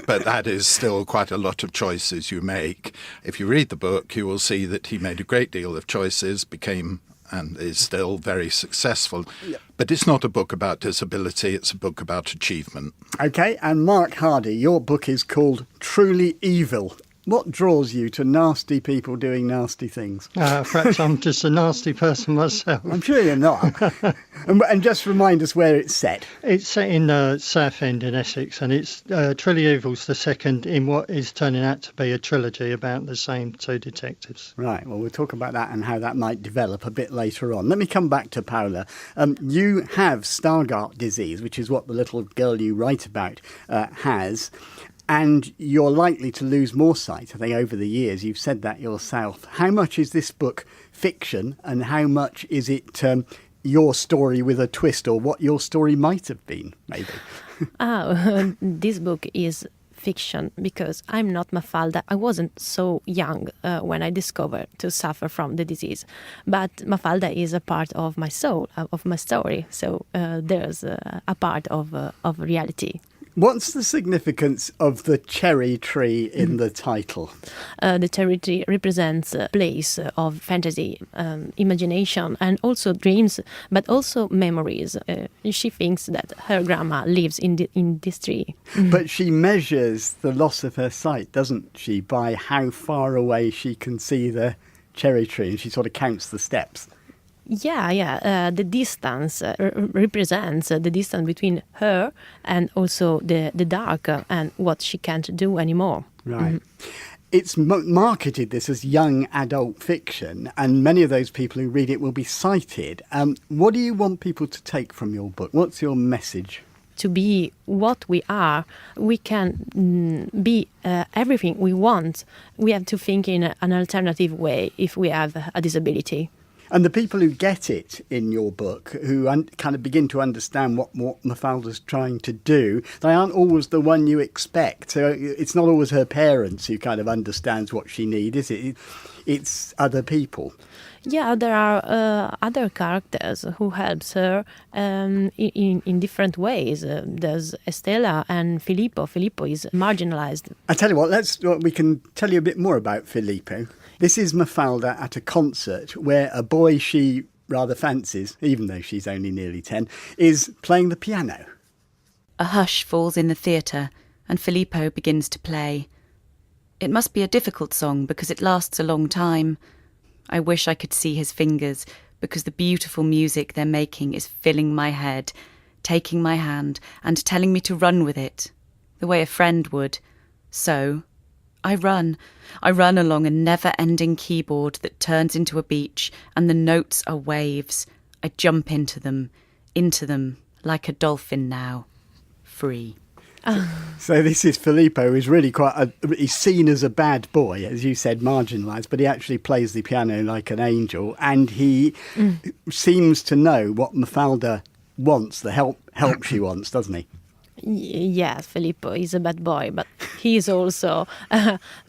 but that is still quite a lot of choices you make. If you read the book, you will see that he made a great deal of choices, became and is still very successful. Yeah. But it's not a book about disability, it's a book about achievement. OK, and Mark Hardy, your book is called Truly Evil. What draws you to nasty people doing nasty things? Perhaps I'm just a nasty person myself. I'm sure you're not. and just remind us where it's set. It's set in Southend in Essex, and it's Truly Evil's the second in what is turning out to be a trilogy about the same two detectives. Right, well, we'll talk about that and how that might develop a bit later on. Let me come back to Paula. You have Stargardt disease, which is what the little girl you write about has. And you're likely to lose more sight, I think, over the years. You've said that yourself. How much is this book fiction and how much is it your story with a twist, or what your story might have been, maybe? This book is fiction because I'm not Mafalda. I wasn't so young when I discovered to suffer from the disease. But Mafalda is a part of my soul, of my story. So there's a part of reality. What's the significance of the cherry tree in the title? The cherry tree represents a place of fantasy, imagination, and also dreams, but also memories. She thinks that her grandma lives in this tree. But she measures the loss of her sight, doesn't she, by how far away she can see the cherry tree, and she sort of counts the steps. Yeah. The distance represents the distance between her and also the dark and what she can't do anymore. Right. Mm-hmm. It's marketed this as young adult fiction, and many of those people who read it will be sighted. What do you want people to take from your book? What's your message? To be what we are, we can be everything we want. We have to think in an alternative way if we have a disability. And the people who get it in your book, who kind of begin to understand what Mafalda's trying to do, they aren't always the one you expect. So it's not always her parents who kind of understands what she needs, is it? It's other people. Yeah, there are other characters who helps her in different ways. There's Estella and Filippo. Filippo is marginalised. I tell you what, we can tell you a bit more about Filippo. This is Mafalda at a concert where a boy she rather fancies, even though she's only nearly 10, is playing the piano. A hush falls in the theatre and Filippo begins to play. It must be a difficult song because it lasts a long time. I wish I could see his fingers because the beautiful music they're making is filling my head, taking my hand and telling me to run with it, the way a friend would. So I run along a never-ending keyboard that turns into a beach and the notes are waves. I jump into them, like a dolphin now, free. So this is Filippo, who's really he's seen as a bad boy, as you said, marginalised, but he actually plays the piano like an angel, and he seems to know what Mafalda wants, the help she wants, doesn't he? Yes, Filippo is a bad boy, but he is also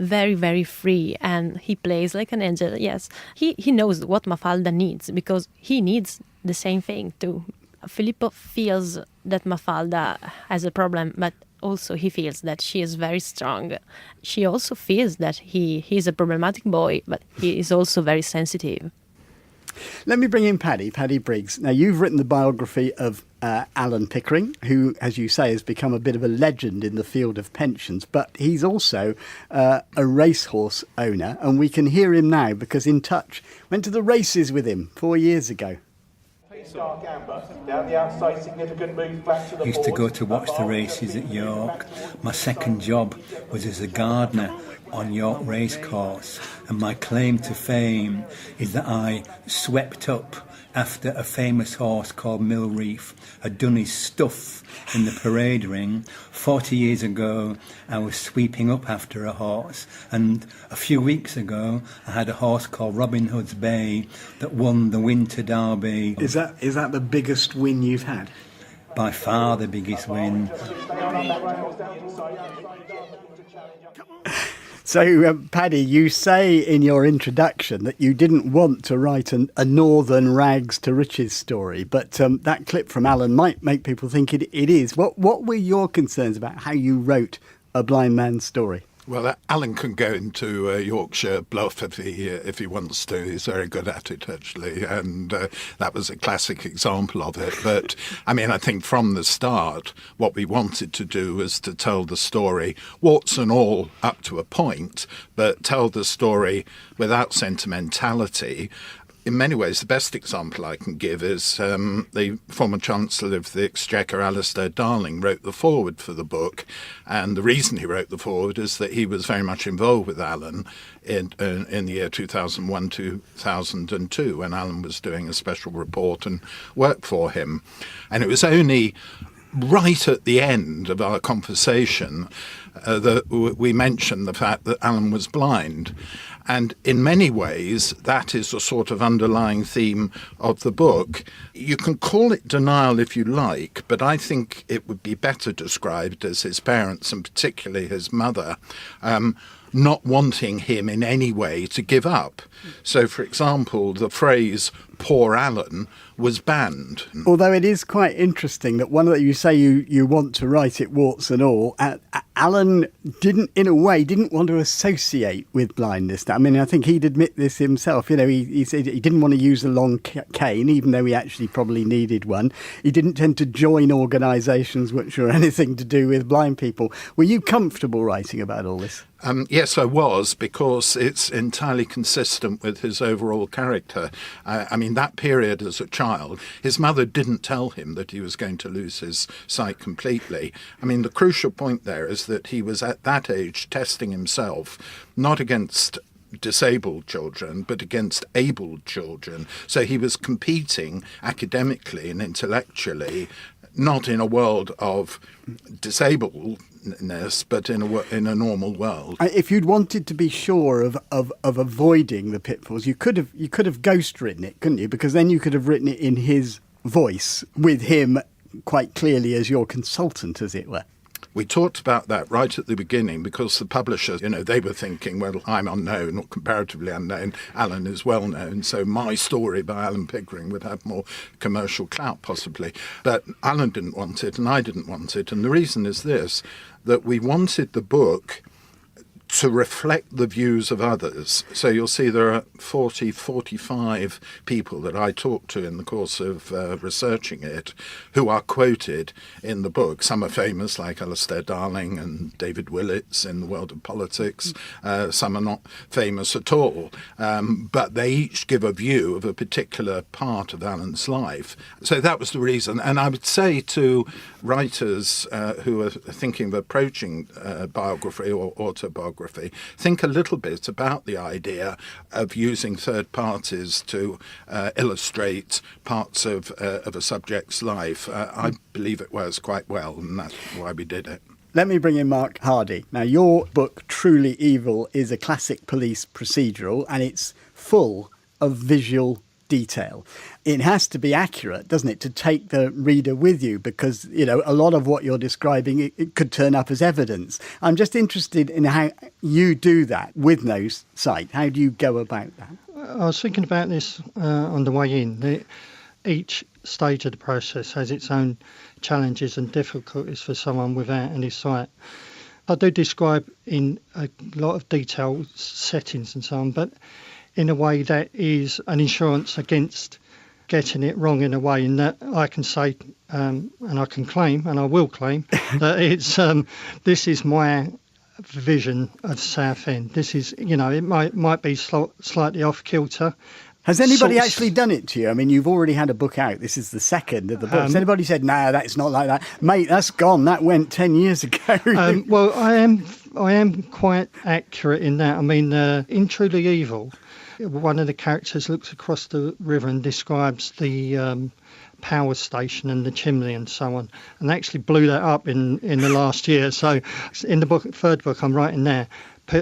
very, very free, and he plays like an angel. Yes, he knows what Mafalda needs because he needs the same thing too. Filippo feels that Mafalda has a problem, but also he feels that she is very strong. She also feels that he is a problematic boy, but he is also very sensitive. Let me bring in Paddy Briggs. Now, you've written the biography of Alan Pickering, who, as you say, has become a bit of a legend in the field of pensions, but he's also a racehorse owner, and we can hear him now because In Touch went to the races with him 4 years ago. Used to go to watch the races at York. My second job was as a gardener on York Racecourse, and my claim to fame is that I swept up after a famous horse called Millreef had done his stuff in the parade ring. 40 years ago, I was sweeping up after a horse, and a few weeks ago, I had a horse called Robin Hood's Bay that won the Winter Derby. Is that the biggest win you've had? By far the biggest win. So, Paddy, you say in your introduction that you didn't want to write a northern rags to riches story, but that clip from Alan might make people think it is. What were your concerns about how you wrote a blind man's story? Well, Alan can go into Yorkshire bluff if he wants to. He's very good at it, actually, and that was a classic example of it. But, I mean, I think from the start, what we wanted to do was to tell the story, warts and all, up to a point, but tell the story without sentimentality. In many ways, the best example I can give is the former Chancellor of the Exchequer, Alistair Darling, wrote the foreword for the book. And the reason he wrote the foreword is that he was very much involved with Alan in the year 2001-2002, when Alan was doing a special report and work for him. And it was only right at the end of our conversation that we mentioned the fact that Alan was blind. And in many ways, that is a sort of underlying theme of the book. You can call it denial if you like, but I think it would be better described as his parents, and particularly his mother, not wanting him in any way to give up. So, for example, the phrase "poor Alan" was banned. Although it is quite interesting that you say you want to write it warts and all, Alan didn't want to associate with blindness. I mean, I think he'd admit this himself. You know, he said he didn't want to use a long cane, even though he actually probably needed one. He didn't tend to join organisations which were anything to do with blind people. Were you comfortable writing about all this? Yes, I was, because it's entirely consistent with his overall character. I mean, that period as a child, his mother didn't tell him that he was going to lose his sight completely. I mean, the crucial point there is that he was at that age testing himself, not against disabled children, but against able children. So he was competing academically and intellectually, not in a world of disabledness, but in a normal world. If you'd wanted to be sure of avoiding the pitfalls, you could have ghost written it, couldn't you? Because then you could have written it in his voice, with him quite clearly as your consultant, as it were. We talked about that right at the beginning, because the publishers, they were thinking, well, I'm unknown, or comparatively unknown. Alan is well known, so my story by Alan Pickering would have more commercial clout, possibly. But Alan didn't want it, and I didn't want it. And the reason is this, that we wanted the book to reflect the views of others. So you'll see there are 45 people that I talked to in the course of researching it who are quoted in the book. Some are famous, like Alistair Darling and David Willits in the world of politics. Some are not famous at all. But they each give a view of a particular part of Alan's life. So that was the reason. And I would say to writers who are thinking of approaching biography or autobiography, think a little bit about the idea of using third parties to illustrate parts of a subject's life. I believe it works quite well, and that's why we did it. Let me bring in Mark Hardy. Now, your book, Truly Evil, is a classic police procedural, and it's full of visual detail. It has to be accurate, doesn't it, to take the reader with you, because, a lot of what you're describing, it could turn up as evidence. I'm just interested in how you do that with no sight. How do you go about that? I was thinking about this on the way in. Each stage of the process has its own challenges and difficulties for someone without any sight. I do describe in a lot of detail settings and so on, but in a way that is an insurance against getting it wrong, in a way in that I can say, and I can claim, and I will claim, that it's this is my vision of Southend. This is, it might be slightly off kilter, Has anybody sorts- actually done it to you? I mean, you've already had a book out. This is the second of the books. Has anybody said, no, that's not like that? Mate, that's gone. That went 10 years ago. Well, I am quite accurate in that. I mean, in Truly Evil, one of the characters looks across the river and describes the power station and the chimney and so on, and actually blew that up in the last year. So in the third book I'm writing there,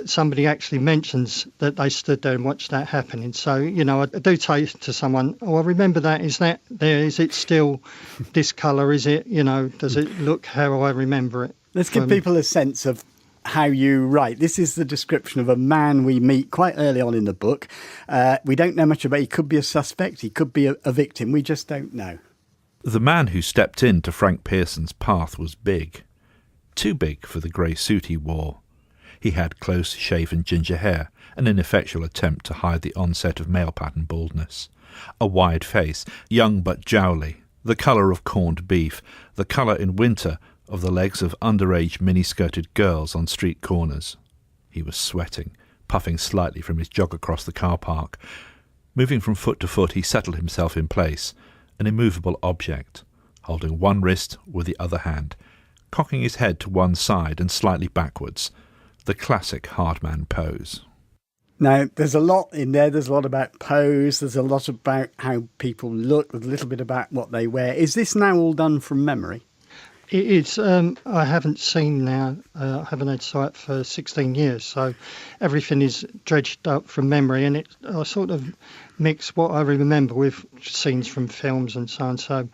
somebody actually mentions that they stood there and watched that happening. So, I do say to someone, I remember that. Is that there? Is it still this colour? Is it, does it look how I remember it? Let's give people a sense of how you write. This is the description of a man we meet quite early on in the book. We don't know much about. He could be a suspect. He could be a victim. We just don't know. The man who stepped into Frank Pearson's path was big. Too big for the grey suit he wore. He had close-shaven ginger hair, an ineffectual attempt to hide the onset of male-pattern baldness. A wide face, young but jowly, the colour of corned beef, the colour in winter of the legs of underage mini-skirted girls on street corners. He was sweating, puffing slightly from his jog across the car park. Moving from foot to foot, he settled himself in place, an immovable object, holding one wrist with the other hand, cocking his head to one side and slightly backwards, the classic hard man pose. Now, there's a lot in there. There's a lot about pose. There's a lot about how people look. There's a little bit about what they wear. Is this now all done from memory? It is. I haven't seen now. I haven't had sight for 16 years, so everything is dredged up from memory, and I sort of mix what I remember with scenes from films and so on. So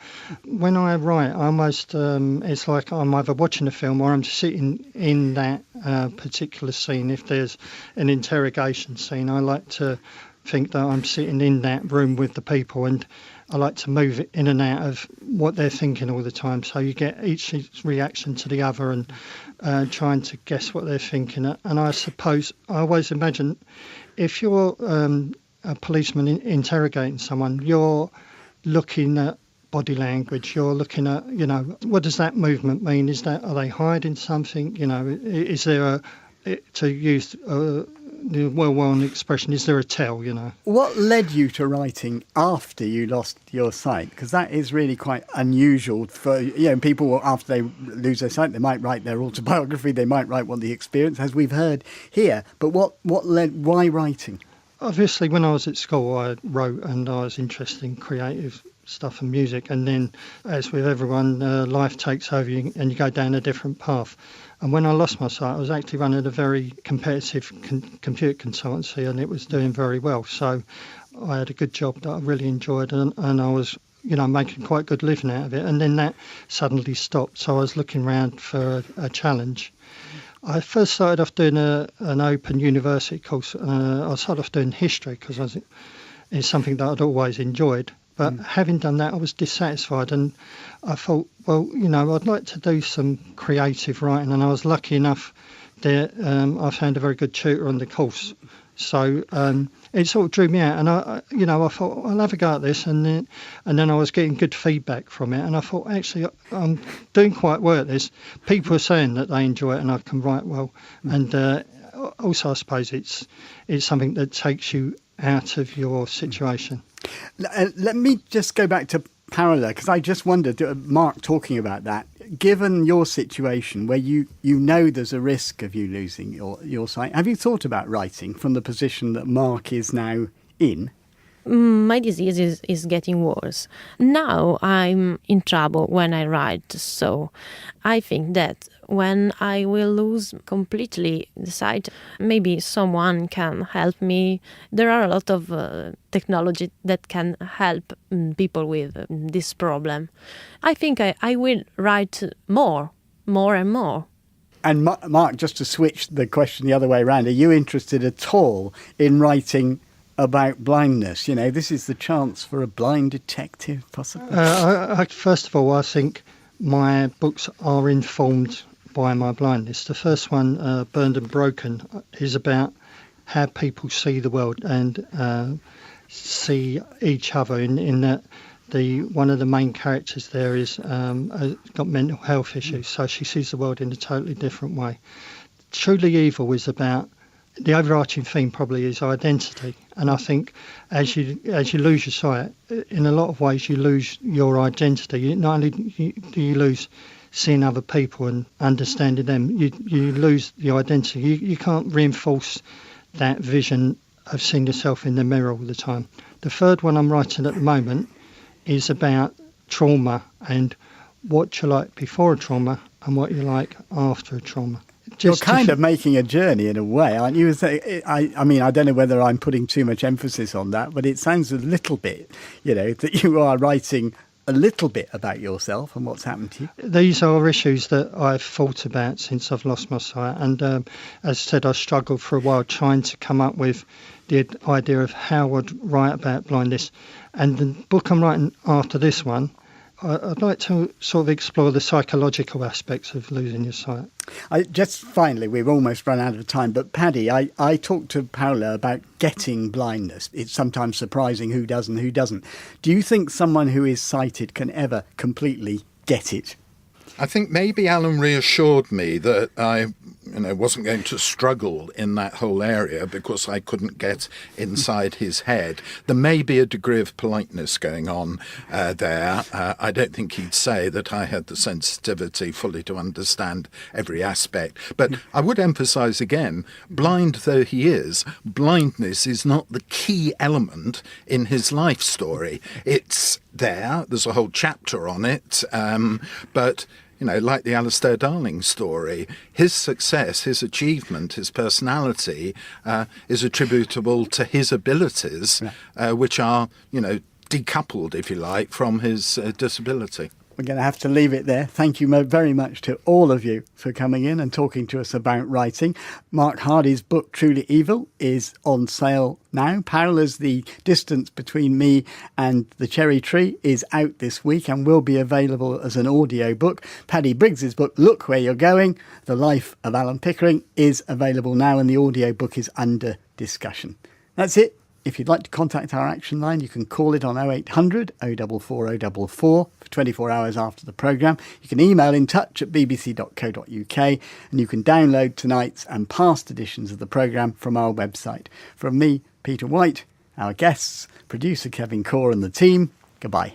when I write, I almost it's like I'm either watching a film or I'm sitting in that particular scene. If there's an interrogation scene, I like to think that I'm sitting in that room with the people, and I like to move in and out of what they're thinking all the time. So you get each reaction to the other and trying to guess what they're thinking. And I suppose I always imagine if you're a policeman interrogating someone, you're looking at body language, you're looking at, what does that movement mean? Are they hiding something? Is there to use the well-known expression, is there a tell, What led you to writing after you lost your sight? Because that is really quite unusual for, people, after they lose their sight, they might write their autobiography, they might write what the experience, as we've heard here. But why writing? Obviously, when I was at school, I wrote and I was interested in creative stuff and music. And then, as with everyone, life takes over you and you go down a different path. And when I lost my sight, I was actually running a very competitive computer consultancy, and it was doing very well. So I had a good job that I really enjoyed, and I was, making quite good living out of it. And then that suddenly stopped. So I was looking around for a challenge. I first started off doing an open university course. I started off doing history because it's something that I'd always enjoyed. But having done that, I was dissatisfied, and I thought, well, I'd like to do some creative writing, and I was lucky enough that I found a very good tutor on the course. So it sort of drew me out, and I thought I'll have a go at this, and then I was getting good feedback from it, and I thought actually I'm doing quite well at this. People are saying that they enjoy it, and I can write well, and also I suppose it's something that takes you out of your situation. Let me just go back to parallel, because I just wondered, Mark talking about that, given your situation where you know there's a risk of you losing your sight, have you thought about writing from the position that Mark is now in? My disease is getting worse. Now I'm in trouble when I write, so I think that when I will lose completely the sight, maybe someone can help me. There are a lot of technology that can help people with this problem. I think I will write more and more. And Mark, just to switch the question the other way around, are you interested at all in writing about blindness? This is the chance for a blind detective, possibly. First of all, I think my books are informed by my blindness. The first one, Burned and Broken, is about how people see the world and see each other in that one of the main characters there is got mental health issues, so she sees the world in a totally different way. Truly Evil is about the overarching theme probably is identity. And I think as you lose your sight, in a lot of ways you lose your identity. Not only do you lose seeing other people and understanding them, you lose the identity. You can't reinforce that vision of seeing yourself in the mirror all the time. The third one I'm writing at the moment is about trauma and what you're like before a trauma and what you're like after a trauma. You're kind of making a journey in a way, aren't you? I mean, I don't know whether I'm putting too much emphasis on that, but it sounds a little bit, that you are writing a little bit about yourself and what's happened to you. These are issues that I've thought about since I've lost my sight. And as I said, I struggled for a while trying to come up with the idea of how I'd write about blindness. And the book I'm writing after this one, I'd like to sort of explore the psychological aspects of losing your sight. Just finally, we've almost run out of time, but Paddy, I talked to Paola about getting blindness. It's sometimes surprising who does and who doesn't. Do you think someone who is sighted can ever completely get it? I think maybe Alan reassured me that I wasn't going to struggle in that whole area because I couldn't get inside his head. There may be a degree of politeness going on there. I don't think he'd say that I had the sensitivity fully to understand every aspect. But I would emphasise again, blind though he is, blindness is not the key element in his life story. It's there's a whole chapter on it, but like the Alistair Darling story, his success, his achievement, his personality is attributable to his abilities, which are, decoupled, if you like, from his disability. We're going to have to leave it there. Thank you very much to all of you for coming in and talking to us about writing. Mark Hardy's book, Truly Evil, is on sale now. Paola's The Distance Between Me and the Cherry Tree is out this week and will be available as an audio book. Paddy Briggs's book, Look Where You're Going, The Life of Alan Pickering, is available now and the audio book is under discussion. That's it. If you'd like to contact our action line, you can call it on 0800 044 044 for 24 hours after the programme. You can email in touch at bbc.co.uk and you can download tonight's and past editions of the programme from our website. From me, Peter Wight, our guests, producer Kevin Core and the team, goodbye.